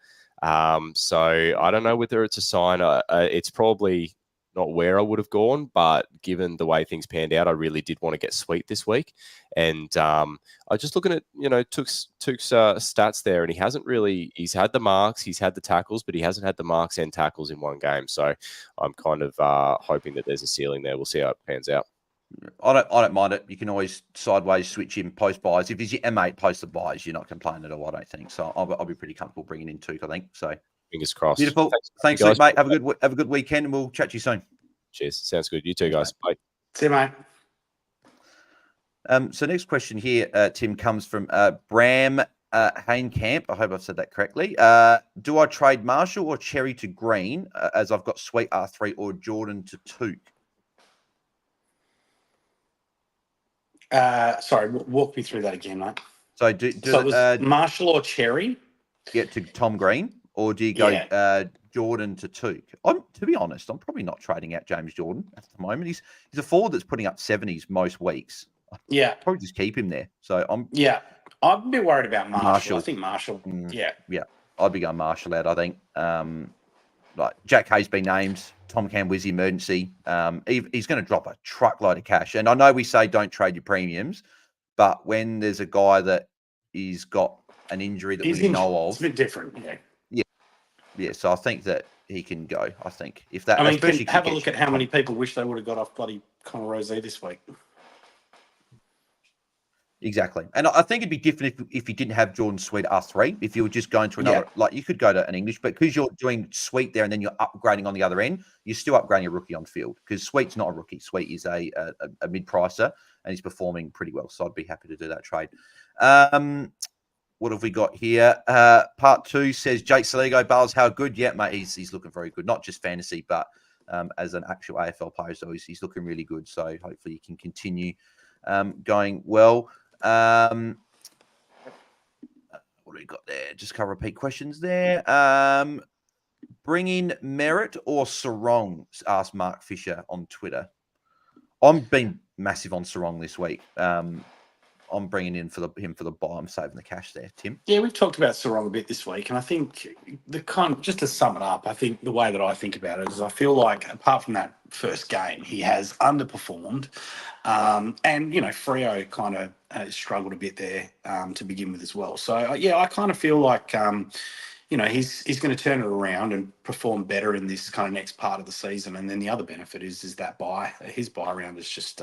So I don't know whether it's a sign. It's probably not where I would have gone, but given the way things panned out, I really did want to get sweet this week. And I was just looking at, Took's stats there, and he's had the marks, he's had the tackles, but he hasn't had the marks and tackles in one game. So I'm kind of hoping that there's a ceiling there. We'll see how it pans out. I don't mind it. You can always sideways switch in post buys. If he's your M8 post the buys, you're not complaining at all, I don't think. So I'll be pretty comfortable bringing in Took, I think. So fingers crossed. Beautiful. Thanks Luke, mate. Have a good weekend, and we'll chat to you soon. Cheers. Sounds good. You too, guys. Bye. See you, mate. So next question here, Tim, comes from Bram Hainkamp. I hope I've said that correctly. Do I trade Marshall or Cherry to Green, as I've got Sweet R3, or Jordan to Took? Sorry, walk me through that again, mate. So it was Marshall or Cherry? Get to Tom Green, or do you go Jordan to Took? To be honest, I'm probably not trading out James Jordan at the moment. He's a forward that's putting up 70s most weeks. Yeah, probably just keep him there. So I'm a bit worried about Marshall. I think Marshall. I'd be going Marshall out. I think like Jack Hayes been named. Tom Camwizzy emergency. He's going to drop a truckload of cash. And I know we say don't trade your premiums, but when there's a guy that he's got an injury that we know of, it's a bit different. Yeah. So I think that he can go. I think if that. I mean, have a look at how many people wish they would have got off bloody Connor Rosé this week. Exactly. And I think it'd be different if you didn't have Jordan Sweet R3, if you were just going to another, like you could go to an English, but because you're doing Sweet there and then you're upgrading on the other end, you're still upgrading a rookie on field, because Sweet's not a rookie. Sweet is a mid-pricer, and he's performing pretty well. So I'd be happy to do that trade. What have we got here? Part 2 says, Jake Saligo, Bails, how good? Yeah, mate, he's looking very good. Not just fantasy, but as an actual AFL player. So he's looking really good. So hopefully he can continue going well. What do we got there? Just cover repeat questions there. Bring in Merritt or Sarong? Asked Mark Fisher on Twitter. I'm been massive on Sarong this week. I'm bringing in him for the buy. I'm saving the cash there, Tim. Yeah, we've talked about Sarong a bit this week, and I think just to sum it up, I think the way that I think about it is I feel like apart from that first game, he has underperformed, and Freo kind of struggled a bit there to begin with as well. So I kind of feel like he's going to turn it around and perform better in this kind of next part of the season. And then the other benefit is that his buy round is just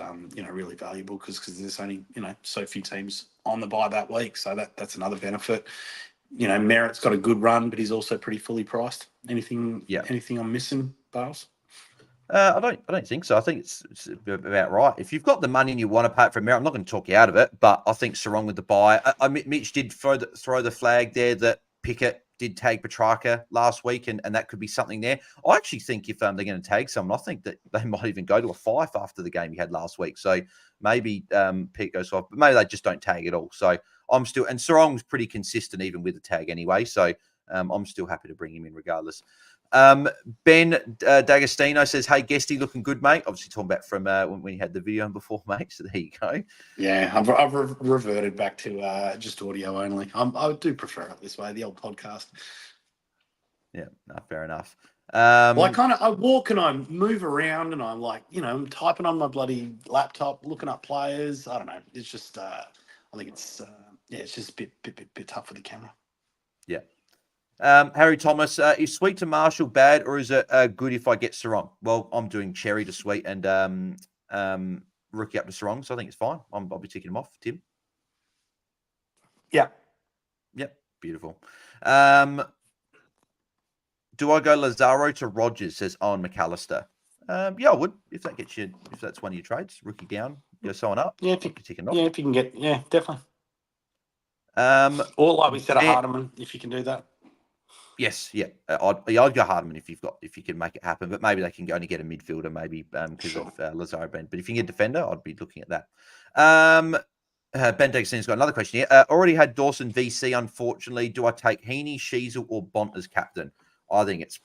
really valuable because there's only so few teams on the buy that week. So that's another benefit. Merritt's got a good run, but he's also pretty fully priced. Anything I'm missing, Bales? I don't think so. I think it's about right. If you've got the money and you want to pay it for Merritt, I'm not going to talk you out of it, but I think Sarong with the buy. Mitch did throw the flag there that Pickett did tag Petrarca last week, and that could be something there. I actually think if they're going to tag someone, I think that they might even go to a Fife after the game he had last week. So maybe Pickett goes off, but maybe they just don't tag at all. So I'm still, and Sarong's pretty consistent even with the tag anyway. So I'm still happy to bring him in regardless. Ben D'Agostino says, "Hey, Guesty, looking good, mate." Obviously, talking about from when you had the video on before, mate. So there you go. Yeah, I've reverted back to just audio only. I do prefer it this way, the old podcast. Yeah, no, fair enough. Well, I walk and I move around and I'm like, I'm typing on my bloody laptop, looking up players. I don't know. It's just, I think it's, it's just a bit tough with the camera. Yeah. Harry Thomas, is sweet to Marshall bad, or is it good if I get Sarong? Well, I'm doing cherry to sweet and rookie up to Sarong, so I think it's fine. I'll be ticking him off. Tim? Yeah. Yep. Beautiful. Do I go Lazaro to Rogers, says Owen McAllister? Yeah, I would, if that gets you, if that's one of your trades. Rookie down, go someone up. Yeah, if you can get, definitely. Or like we said, a Hardiman, if you can do that. Yes, yeah. I'd go Hardiman if you can make it happen, but maybe they can only get a midfielder, maybe because of Lazaro Ben. But if you can get a defender, I'd be looking at that. Ben Dexon's got another question here. Already had Dawson VC, unfortunately. Do I take Heaney, Sheasel, or Bont as captain? I think it's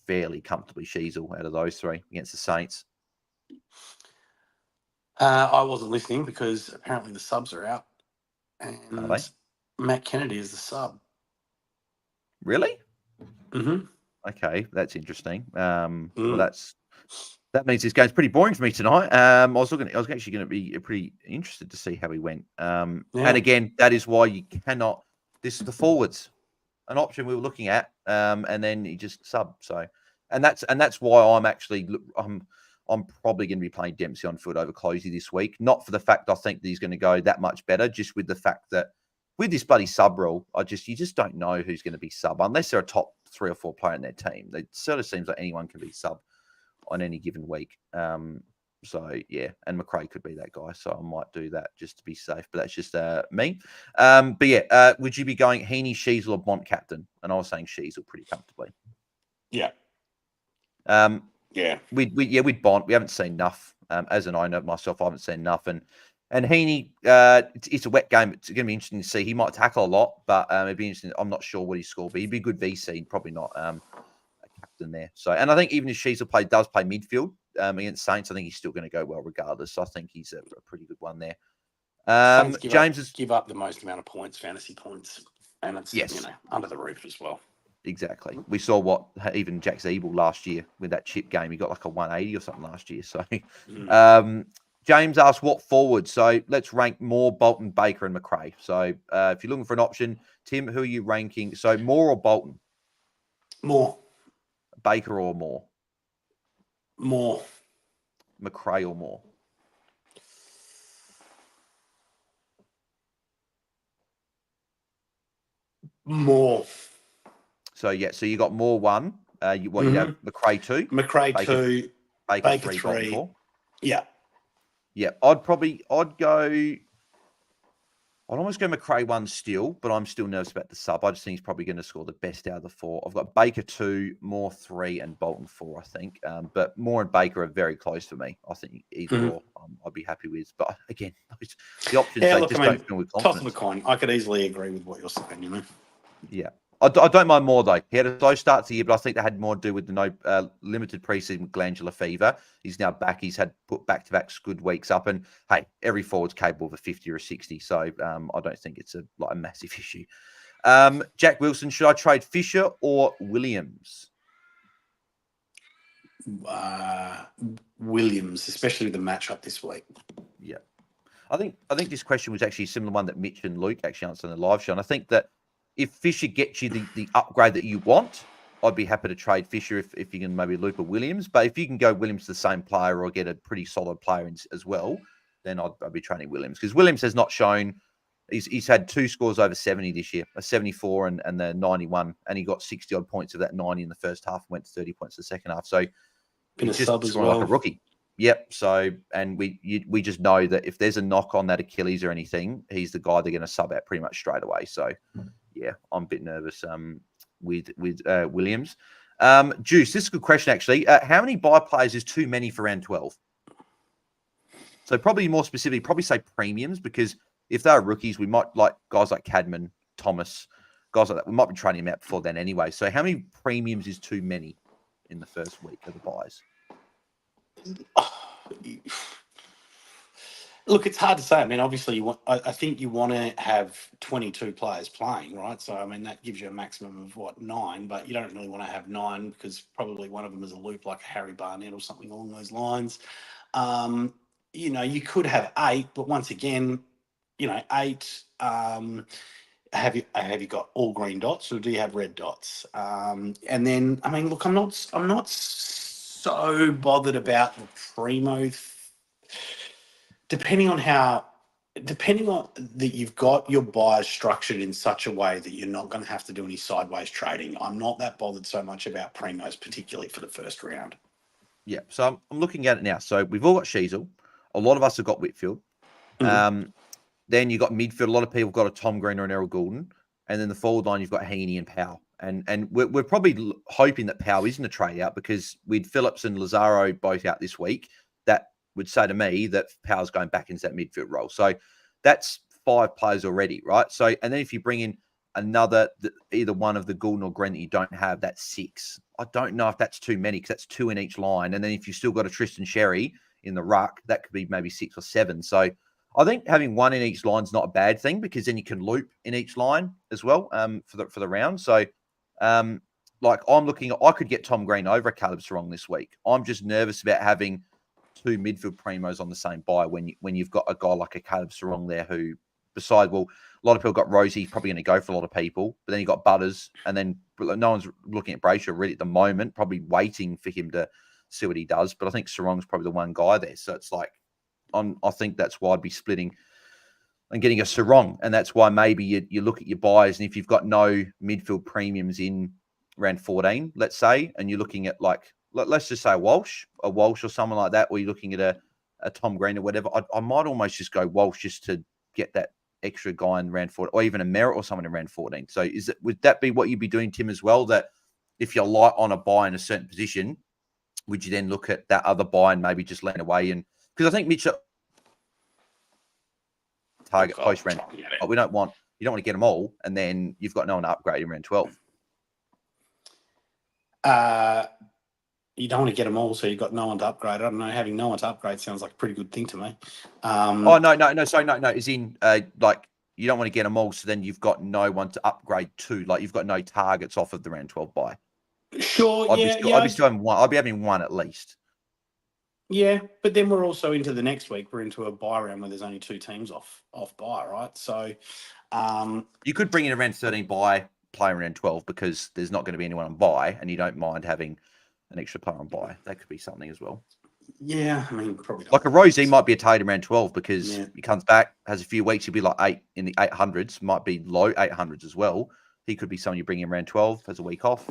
fairly comfortably Sheasel out of those three against the Saints. I wasn't listening because apparently the subs are out, and Matt Kennedy is the sub. Really? Mm-hmm. Okay, that's interesting. Well, that means this game's pretty boring for me tonight. I was actually going to be pretty interested to see how he went. And again, that is why you cannot. This is the forwards, an option we were looking at, and then he just sub. So, and that's why I'm probably going to be playing Dempsey on foot over Closey this week. Not for the fact I think that he's going to go that much better, just with the fact that with this bloody sub rule, you just don't know who's going to be sub unless they're a top 3 or 4 player in their team. It sort of seems like anyone can be sub on any given week. So yeah, and McRae could be that guy. So I might do that just to be safe. But that's just me. But yeah, would you be going Heaney, Sheasel, or Bont captain? And I was saying Sheasel pretty comfortably. Yeah. Yeah. With Bont, we haven't seen enough. As an owner myself, I haven't seen enough. And Heaney, it's a wet game. It's going to be interesting to see. He might tackle a lot, but it'd be interesting. I'm not sure what he scored, but he'd be a good VC, probably not a captain there. So, and I think even if Sheasel does play midfield against Saints, I think he's still going to go well regardless. So I think he's a pretty good one there. James give up the most amount of points, fantasy points, and it's under the roof as well. Exactly. We saw what even Jack Zeeble last year with that chip game. He got like a 180 or something last year. So, James asked what forward. So let's rank Moore, Bolton, Baker, and McRae. So if you're looking for an option, Tim, who are you ranking? So Moore or Bolton? Moore. Baker or Moore? Moore. McRae or Moore? Moore. So yeah, so you got Moore 1. You have McRae 2. McRae Baker, 2. Baker 3. Bolton 4. Yeah. Yeah, I'd almost go McRae 1 still, but I'm still nervous about the sub. I just think he's probably going to score the best out of the 4. I've got Baker 2, Moore 3, and Bolton 4, I think. But Moore and Baker are very close for me. I think either or I'd be happy with. But again, the options don't fill with confidence. Toss of a coin. I could easily agree with what you're saying, Yeah. I don't mind Moore, though. He had a slow start to the year, but I think that had more to do with the limited preseason glandular fever. He's now back. He's had put back-to-back good weeks up. And, hey, every forward's capable of a 50 or a 60. So I don't think it's a massive issue. Jack Wilson, should I trade Fisher or Williams? Williams, especially with the matchup this week. Yeah. I think this question was actually a similar one that Mitch and Luke actually answered in the live show. And I think that if Fisher gets you the upgrade that you want, I'd be happy to trade Fisher if you can maybe loop a Williams. But if you can go Williams to the same player or get a pretty solid player as well, then I'd be trading Williams. Because Williams has not shown He's had 2 scores over 70 this year, a 74 and the 91, and he got 60 odd points of that 90 in the first half and went to 30 points in the second half. So Been a he's just sub as scoring like well. a rookie. Yep. So, and we just know that if there's a knock on that Achilles or anything, he's the guy they're going to sub out pretty much straight away. So, yeah, I'm a bit nervous with Williams. Juice, this is a good question actually. How many bye players is too many for round 12? So probably more specifically, probably say premiums, because if they're rookies, we might like guys like Cadman, Thomas, guys like that. We might be training him out before then anyway. So how many premiums is too many in the first week of the buys? Look, it's hard to say. I mean, obviously, I think you want to have 22 players playing, right? So, I mean, that gives you a maximum of, 9? But you don't really want to have 9 because probably one of them is a loop like a Harry Barnett or something along those lines. You could have 8, but once again, 8, have you got all green dots or do you have red dots? And then, I mean, look, I'm not so bothered about the primo. Depending on that you've got your buys structured in such a way that you're not going to have to do any sideways trading. I'm not that bothered so much about primos, particularly for the first round. Yeah, so I'm looking at it now. So we've all got Sheasel. A lot of us have got Whitfield. Then you've got midfield. A lot of people have got a Tom Green or an Errol Goulden. And then the forward line, you've got Heaney and Powell. And we're probably hoping that Powell isn't a trade out because with Phillips and Lazaro both out this week, that would say to me that Powell's going back into that midfield role. So that's 5 players already, right? So, and then if you bring in another, either one of the Goulden or Green that you don't have, that's 6. I don't know if that's too many because that's 2 in each line. And then if you've still got a Tristan Sherry in the ruck, that could be maybe 6 or 7. So I think having 1 in each line is not a bad thing because then you can loop in each line as well for the round. So like I'm looking at, I could get Tom Green over a Caleb Sarong this week. I'm just nervous about having 2 midfield primos on the same buy when you've got a guy like a Caleb Sarong there who, beside, well, a lot of people got Rosie, probably going to go for a lot of people, but then you got Butters, and then no one's looking at Brayshaw really at the moment, probably waiting for him to see what he does. But I think Sarong's probably the one guy there. So it's like, I think that's why I'd be splitting and getting a Sarong. And that's why maybe you look at your buys, and if you've got no midfield premiums in round 14, let's say, and you're looking at like, let's just say a Walsh or someone like that, or you're looking at a Tom Green or whatever, I might almost just go Walsh just to get that extra guy in round 14, or even a Merritt or someone in round 14. So would that be what you'd be doing, Tim, as well? That if you're light on a buy in a certain position, would you then look at that other buy and maybe just lean away? And because I think Mitchell target post round, you don't want to get them all, and then you've got no one to upgrade in round 12. You don't want to get them all, so you've got no one to upgrade. I don't know. Having no one to upgrade sounds like a pretty good thing to me. No. Sorry, no. As in, like you don't want to get them all, so then you've got no one to upgrade to. Like you've got no targets off of the round 12 buy. Sure, I'd be still having one. I'd be having one at least. Yeah, but then we're also into the next week. We're into a buy round where there's only 2 teams off buy, right? So you could bring in a round 13 buy player in round 12 because there's not going to be anyone on buy, and you don't mind having an extra player on buy. That could be something as well. Yeah, I mean, probably not. Like a Rosie might be a trade around 12 because he comes back, has a few weeks, he'll be like 8 in the 800s, might be low 800s as well. He could be someone you bring in around 12 as a week off.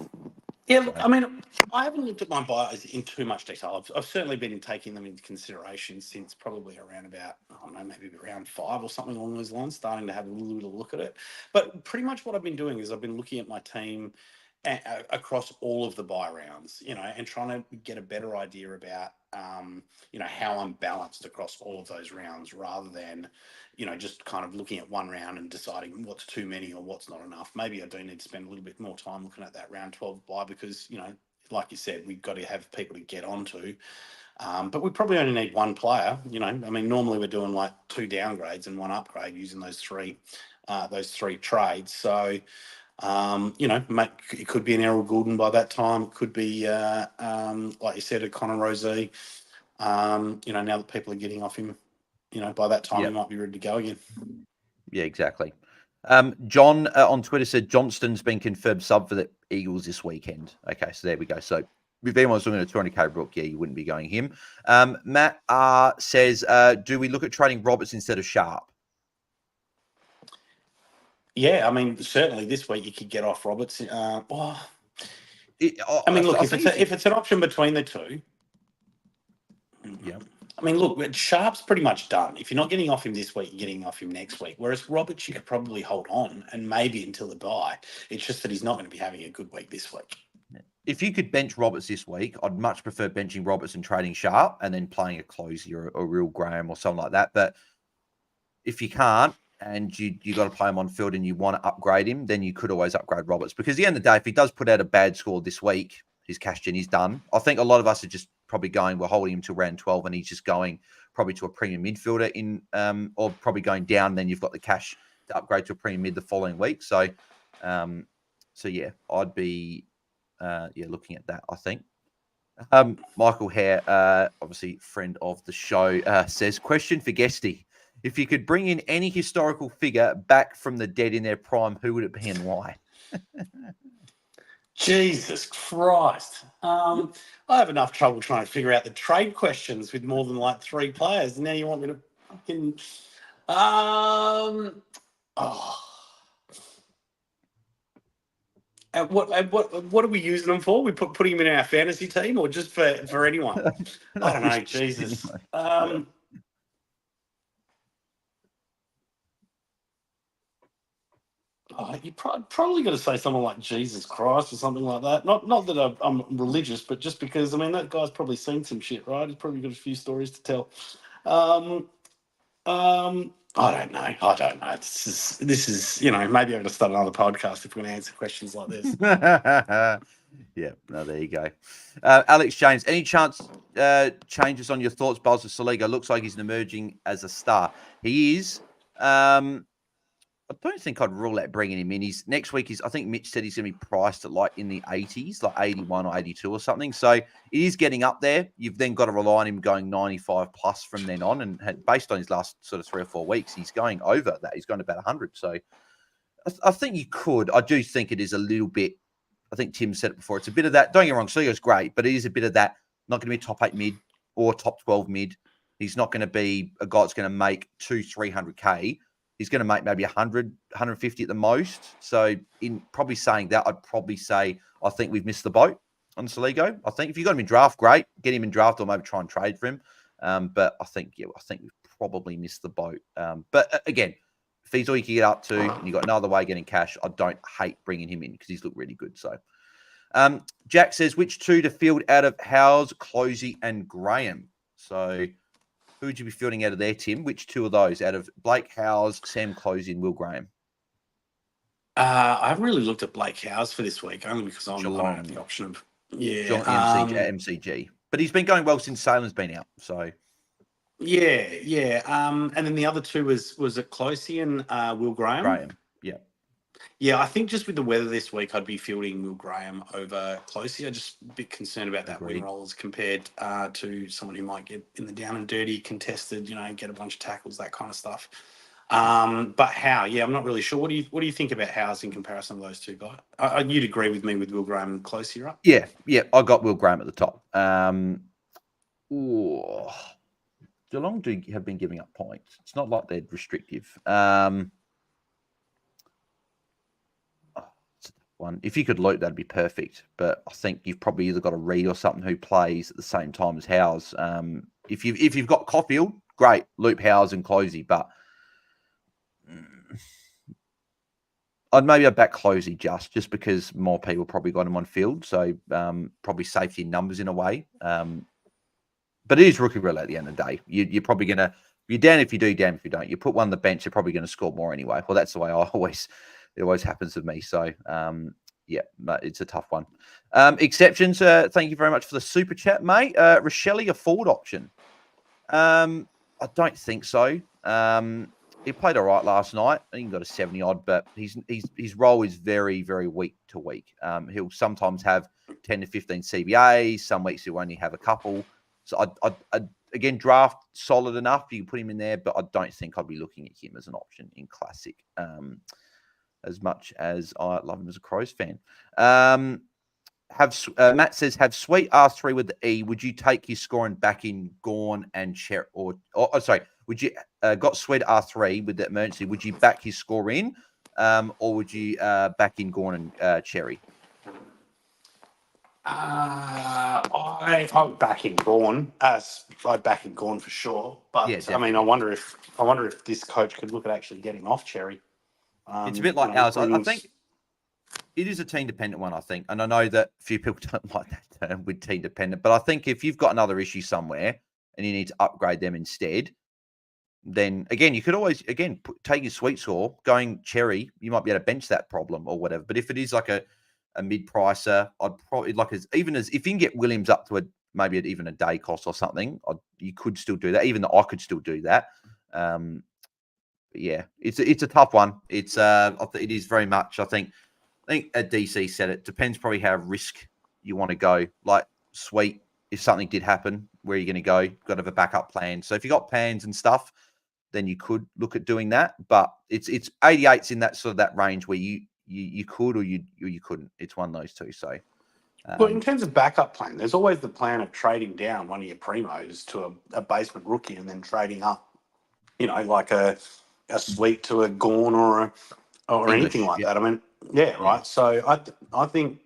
Yeah, look, I mean, I haven't looked at my buys in too much detail. I've certainly been taking them into consideration since probably around about, I don't know, maybe around 5 or something along those lines, starting to have a little bit of look at it. But pretty much what I've been doing is I've been looking at my team across all of the buy rounds, and trying to get a better idea about, how I'm balanced across all of those rounds rather than, just kind of looking at one round and deciding what's too many or what's not enough. Maybe I do need to spend a little bit more time looking at that round 12 buy because, like you said, we've got to have people to get onto. But we probably only need one player, I mean, normally we're doing like 2 downgrades and 1 upgrade using those three trades. So, it could be an Errol Goulden by that time. It could be, like you said, a Connor Rosie. Now that people are getting off him, by that time he might be ready to go again. Yeah, exactly. John on Twitter said Johnston's been confirmed sub for the Eagles this weekend. Okay, so there we go. So if anyone was looking at a 200k Rook, you wouldn't be going him. Matt says, do we look at trading Roberts instead of Sharp? Yeah, I mean, certainly this week you could get off Roberts. I mean, look, if it's an option between the two, yeah. I mean, look, Sharp's pretty much done. If you're not getting off him this week, you're getting off him next week. Whereas Roberts, you could probably hold on and maybe until the bye. It's just that he's not going to be having a good week this week. If you could bench Roberts this week, I'd much prefer benching Roberts and trading Sharp and then playing a Closey or a real Graham or something like that. But if you can't and you got to play him on field and you want to upgrade him, then you could always upgrade Roberts. Because at the end of the day, if he does put out a bad score this week, his cash gen is done. I think a lot of us are just probably going, we're holding him till round 12 and he's just going probably to a premium midfielder or probably going down. Then you've got the cash to upgrade to a premium mid the following week. So yeah, I'd be looking at that, I think. Michael Hare, obviously friend of the show, says, question for Guesty. If you could bring in any historical figure back from the dead in their prime, who would it be and why? Jesus Christ. I have enough trouble trying to figure out the trade questions with more than like 3 players. And now you want me to fucking... What are we using them for? We putting them in our fantasy team or just for anyone? I don't know. Jesus. You probably got to say someone like Jesus Christ or something like that. Not that I'm religious, but just because, I mean, that guy's probably seen some shit, right? He's probably got a few stories to tell. I don't know. This is maybe I'm going to start another podcast if we're going to answer questions like this. Yeah, no, there you go. Alex James, any chance changes on your thoughts? Bails of Saligo looks like he's emerging as a star. He is. I don't think I'd rule out bringing him in. Next week I think Mitch said he's going to be priced at like in the 80s, like 81 or 82 or something. So it is getting up there. You've then got to rely on him going 95 plus from then on. And based on his last sort of 3 or 4 weeks, he's going over that. He's going about 100. So I think you could. I do think it is a little bit. I think Tim said it before. It's a bit of that. Don't get me wrong, Saligo's great, but it is a bit of that. Not going to be a top 8 mid or top 12 mid. He's not going to be a guy that's going to make 200-300K. He's going to make maybe 100, 150 at the most. So in probably saying that, I'd probably say I think we've missed the boat on Saligo. I think if you got him in draft, great. Get him in draft or maybe try and trade for him. But I think we've probably missed the boat. But again, if he's all you can get up to and you've got no other way of getting cash, I don't hate bringing him in because he's looked really good. So Jack says, which 2 to field out of Howes, Closey and Graham? So who would you be fielding out of there, Tim? Which 2 of those out of Blake Howes, Sam Closey, and Will Graham? I haven't really looked at Blake Howes for this week, only because I don't have the option of MCG. But he's been going well since Salem's been out. So yeah. And then the other 2 was it Closey and Will Graham? Yeah, I think just with the weather this week, I'd be fielding Will Graham over Closey. I'm just a bit concerned about that win roll as compared to someone who might get in the down and dirty, contested, get a bunch of tackles, that kind of stuff. But Howe, I'm not really sure. What do you think about Howe's in comparison to those 2 guys? You'd agree with me with Will Graham and Closey, right? Yeah, I got Will Graham at the top. Geelong have been giving up points. It's not like they're restrictive. One. If you could loop, that'd be perfect. But I think you've probably either got a Reed or something who plays at the same time as Howes. If you've got Caulfield, great, loop Howes and Closey. But I'd back Closey just because more people probably got him on field. So probably safety in numbers in a way. But it is rookie rule at the end of the day. You're probably gonna you're down if you do, damn if you don't. You put one on the bench, you're probably going to score more anyway. Well, that's the way it always happens with me. So, but it's a tough one. Exceptions. Thank you very much for the super chat, mate. Rochelle, a forward option. I don't think so. He played all right last night. I think he got a 70 odd, but his role is very, very week to week. He'll sometimes have 10 to 15 CBAs. Some weeks he'll only have a couple. So I'd again, draft solid enough. You can put him in there, but I don't think I'd be looking at him as an option in Classic. As much as I love him as a Crows fan. Matt says, have Sweet R3 with the E. Would you take his scoring back in Gorn and Cher? Would you got Sweet R3 with the emergency? Would you back his score in? or would you back in Gorn and Cherry? I'm back in Gorn. I'd back in Gorn for sure. But Yeah, I mean, definitely. I wonder if this coach could look at actually getting off Cherry. It's a bit like ours. I think it is a team dependent one, I think. And I know that few people don't like that term with team dependent, but I think if you've got another issue somewhere and you need to upgrade them instead, then again, you could always take your sweet score, going Cherry, you might be able to bench that problem or whatever. But if it is like a mid pricer, I'd probably if you can get Williams up to maybe even a day cost or something, you could still do that. Even though I could still do that. But yeah, it's a tough one. It is very much. I think a DC said it depends probably how risk you want to go. Like Sweet, if something did happen, where are you going to go? You've got to have a backup plan. So if you got plans and stuff, then you could look at doing that. But it's 88's in that sort of that range where you could or you couldn't. It's one of those two. So well, in terms of backup plan, there's always the plan of trading down one of your primos to a basement rookie and then trading up, like a Sweet to a Gorn or anything like that. I mean, yeah, right. So I think,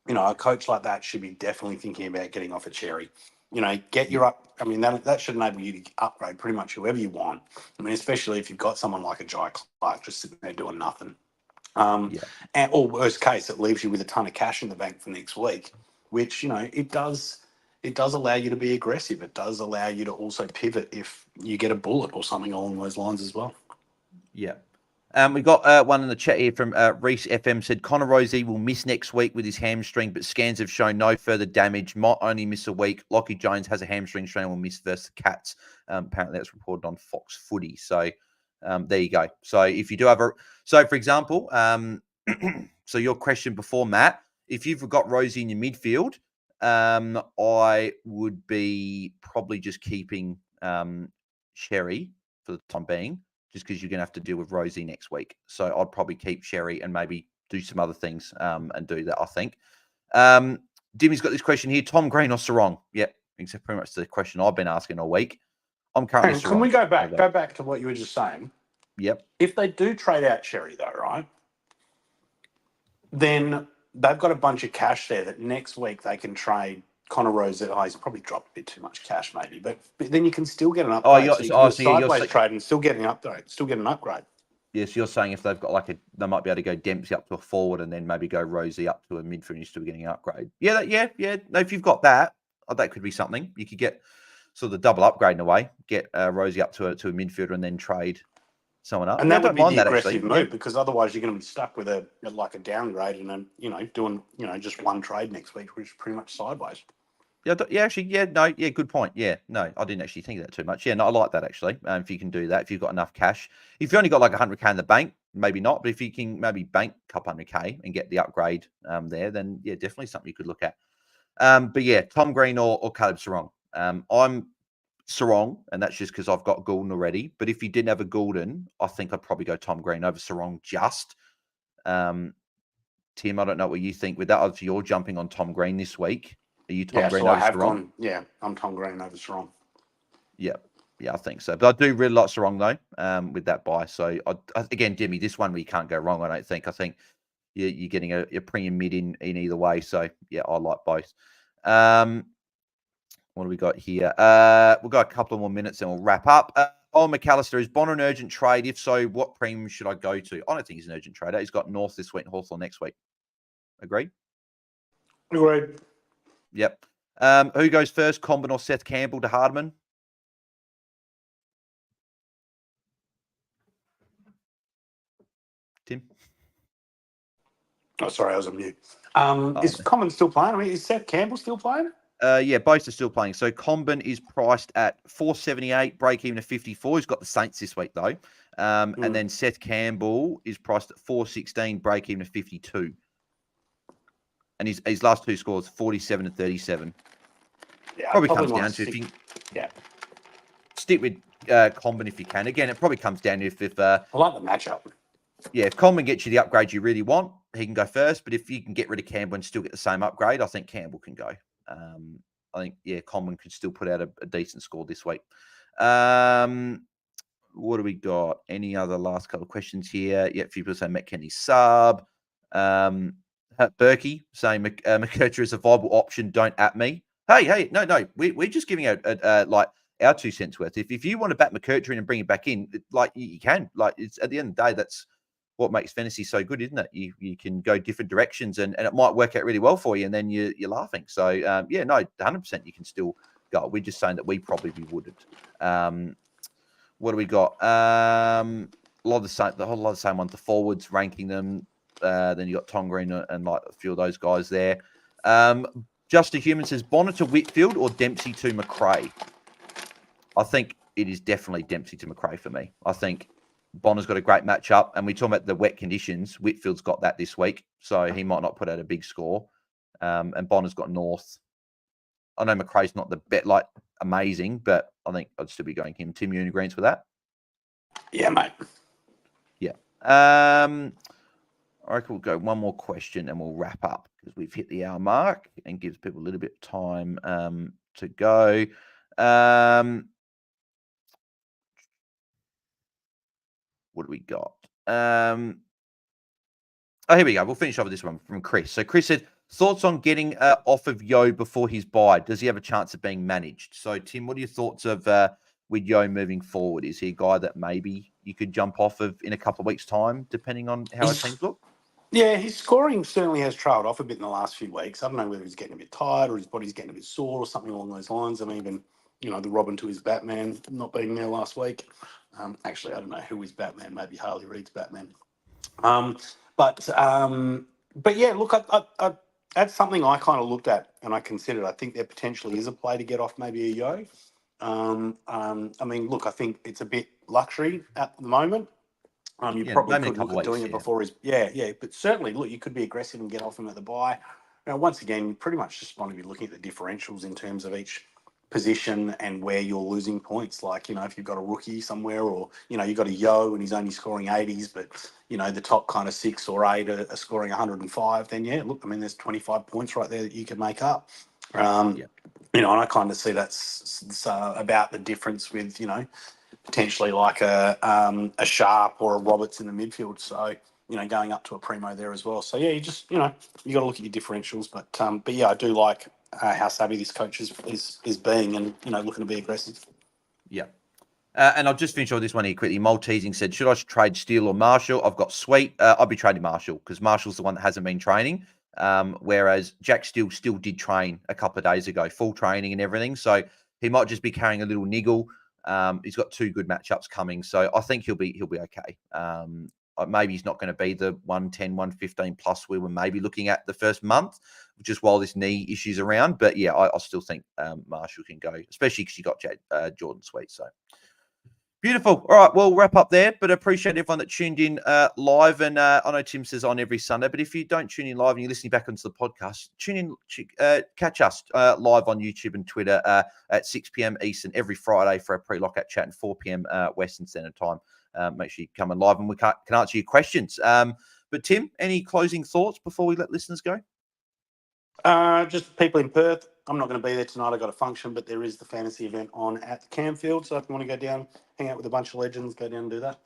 a coach like that should be definitely thinking about getting off a Cherry. Get your up. I mean, that should enable you to upgrade pretty much whoever you want. I mean, especially if you've got someone like a Jai Clark just sitting there doing nothing. And or worst case, it leaves you with a ton of cash in the bank for next week, which it does allow you to be aggressive. It does allow you to also pivot if you get a bullet or something along those lines as well. Yeah. We got one in the chat here from Reese FM said Connor Rosie will miss next week with his hamstring, but scans have shown no further damage. Might only miss a week. Lockie Jones has a hamstring strain and will miss versus the Cats. Apparently that's reported on Fox Footy. So there you go. So if you do have for example, so your question before, Matt, if you've got Rosie in your midfield, I would be probably just keeping Sherry for the time being, just because you're going to have to deal with Rosie next week. So I'd probably keep Sherry and maybe do some other things and do that, I think. Dimmy's got this question here. Tom Green or Sarong? Yep, except pretty much the question I've been asking all week. I'm currently Sarong. Can we go back? Go back to what you were just saying. Yep. If they do trade out Cherry, though, right, then they've got a bunch of cash there that next week they can trade Connor Rose. He's probably dropped a bit too much cash, maybe, but then you can still get an upgrade. So you can do a sideways trade and still get an upgrade, still get an upgrade. Yes, yeah, so you're saying if they've got they might be able to go Dempsey up to a forward and then maybe go Rosie up to a midfield and you're still getting an upgrade. Yeah. No, if you've got that, that could be something. You could get sort of the double upgrade in a way, get Rosie up to a midfielder and then trade someone up. And that would be the aggressive move because otherwise you're going to be stuck with a downgrade and then, doing, just one trade next week, which is pretty much sideways. Good point. Yeah, no, I didn't actually think of that too much. Yeah, no, I like that actually. If you can do that, if you've got enough cash, if you've only got like 100K in the bank, maybe not. But if you can maybe bank a couple 100K and get the upgrade there, then yeah, definitely something you could look at. But yeah, Tom Green or Caleb Sarong. I'm Sarong, and that's just because I've got Goulden already. But if you didn't have a Goulden, I think I'd probably go Tom Green over Sarong just. Tim, I don't know what you think with that. Obviously, you're jumping on Tom Green this week. Are you Tom Green over Sarong? I'm Tom Green over Sarong. Yeah, I think so. But I do really like Sarong though, with that buy. So again, Jimmy, this one we can't go wrong. I don't think. I think you're getting a premium mid in either way. So yeah, I like both. What do we got here? We've got a couple of more minutes and we'll wrap up. McAllister, is Bonner an urgent trade? If so, what premium should I go to? I don't think he's an urgent trader. He's got North this week and Hawthorn next week. Agreed? Agreed. Yep. Who goes first, Combin or Seth Campbell to Hardman? Tim? Oh, sorry, I was on mute. Is Combin still playing? I mean, is Seth Campbell still playing? Yeah, both are still playing. So Combin is priced at 478, break even to 54. He's got the Saints this week though. And then Seth Campbell is priced at 416, break even to 52. And his last two scores, 47 and 37. Yeah, probably comes down to if you stick with Combin if you can. Again, it probably comes down to if I like the matchup. Yeah, if Combin gets you the upgrade you really want, he can go first. But if you can get rid of Campbell and still get the same upgrade, I think Campbell can go. I think Combin could still put out a decent score this week. What do we got? Any other last couple of questions here? Yeah, a few people saying Matt Kenny sub. Berkey saying McKercher is a viable option. Don't at me. Hey, no. We're just giving out like our 2 cents worth. If you want to back McKercher in and bring it back in, like you can. Like it's at the end of the day, that's what makes fantasy so good, isn't it? You can go different directions and it might work out really well for you, and then you're laughing. So yeah, no, 100% you can still go. We're just saying that we probably wouldn't. What do we got? A lot of the same ones. The forwards, ranking them. Then you got Tonga and like a few of those guys there. Just a Human says Bonner to Whitfield or Dempsey to McRae. I think it is definitely Dempsey to McRae for me. I think Bonner's got a great matchup, and we talk about the wet conditions. Whitfield's got that this week, so he might not put out a big score. And Bonner's got North. I know McRae's not the bet like amazing, but I think I'd still be going him. Tim, you in agreement with that? Yeah, mate. Yeah. I reckon we'll go one more question and we'll wrap up because we've hit the hour mark and gives people a little bit of time to go. What do we got? Oh, here we go. We'll finish off with this one from Chris. So Chris said, thoughts on getting off of Yo before his bye? Does he have a chance of being managed? So Tim, what are your thoughts of with Yo moving forward? Is he a guy that maybe you could jump off of in a couple of weeks' time, depending on how our teams look? Yeah, his scoring certainly has trailed off a bit in the last few weeks. I don't know whether he's getting a bit tired or his body's getting a bit sore or something along those lines. I mean, even, the Robin to his Batman not being there last week. Actually, I don't know who is Batman. Maybe Harley Reid's Batman. But yeah, look, I that's something I kind of looked at and I considered. I think there potentially is a play to get off maybe a Yo. I mean, look, I think it's a bit luxury at the moment. You probably could look at doing it before his... Yeah. But certainly, look, you could be aggressive and get off him at the bye. Now, once again, you pretty much just want to be looking at the differentials in terms of each position and where you're losing points. Like, if you've got a rookie somewhere or, you've got a Yo and he's only scoring 80s, but, the top kind of 6 or 8 are scoring 105, then, yeah, look, I mean, there's 25 points right there that you can make up. And I kind of see that's about the difference with, potentially like a Sharp or a Roberts in the midfield. So, going up to a primo there as well. So yeah, you just, you got to look at your differentials. But yeah, I do like how savvy this coach is being and, looking to be aggressive. Yeah. And I'll just finish on this one here quickly. Maltesing said, should I trade Steele or Marshall? I've got Sweet. I'll be trading Marshall because Marshall's the one that hasn't been training. Whereas Jack Steele still did train a couple of days ago, full training and everything. So he might just be carrying a little niggle. He's got 2 good matchups coming. So I think he'll be okay. Maybe he's not going to be the 110, 115 plus we were maybe looking at the first month, just while this knee issue's around. But yeah, I still think Marshall can go, especially because you got Jordan Sweet. So beautiful. All right, we'll wrap up there, but I appreciate everyone that tuned in live. And I know Tim says on every Sunday, but if you don't tune in live and you're listening back onto the podcast, tune in, catch us live on YouTube and Twitter at 6 p.m. Eastern every Friday for a pre-lockout chat and 4 p.m. Western Standard Time. Make sure you come in live and we can answer your questions. But Tim, any closing thoughts before we let listeners go? Just people in Perth. I'm not going to be there tonight. I got a function, but there is the fantasy event on at the Camfield. So if you want to go down, hang out with a bunch of legends, go down and do that.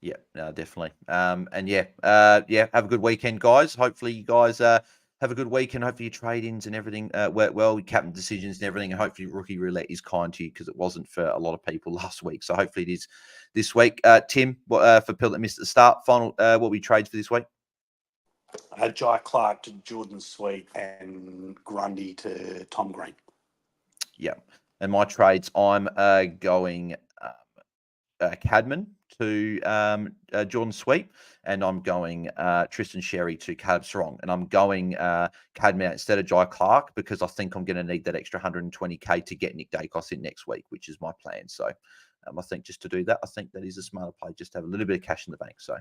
Yeah, no, definitely. And yeah, have a good weekend, guys. Hopefully you guys have a good weekend. Hopefully your trade-ins and everything work well, captain decisions and everything. And hopefully Rookie Roulette is kind to you because it wasn't for a lot of people last week. So hopefully it is this week. Tim, for people that missed at the start, final, what we trades for this week? Jai Clark to Jordan Sweet and Grundy to Tom Green. Yeah. And my trades, I'm going Cadman to Jordan Sweet, and I'm going Tristan Sherry to Caleb Sarong, and I'm going Cadman instead of Jai Clark because I think I'm going to need that extra 120k to get Nick Dacos in next week, which is my plan. So I think just to do that, I think that is a smarter play, just to have a little bit of cash in the bank. So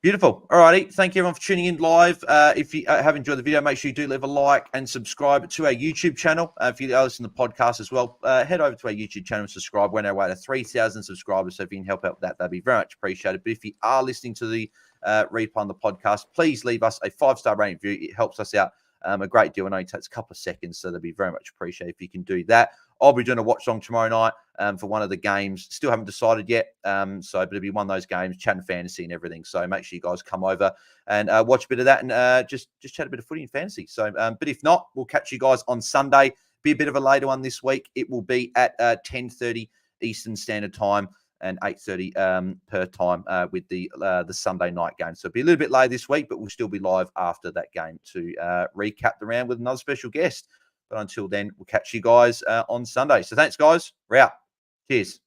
beautiful. All righty. Thank you everyone for tuning in live. If you have enjoyed the video, make sure you do leave a like and subscribe to our YouTube channel. If you listen to the podcast as well, head over to our YouTube channel and subscribe. We're on our way to 3,000 subscribers. So if you can help out with that, that'd be very much appreciated. But if you are listening to the replay on the podcast, please leave us a 5-star rating review. It helps us out a great deal. I know it takes a couple of seconds, so that'd be very much appreciated if you can do that. I'll be doing a watch long tomorrow night for one of the games. Still haven't decided yet. But it'll be one of those games, chatting fantasy and everything. So make sure you guys come over and watch a bit of that and just chat a bit of footy and fantasy. So, but if not, we'll catch you guys on Sunday. Be a bit of a later one this week. It will be at 10:30 Eastern Standard Time and 8:30 per time with the Sunday night game. So it'll be a little bit late this week, but we'll still be live after that game to recap the round with another special guest. But until then, we'll catch you guys on Sunday. So thanks, guys. We're out. Cheers.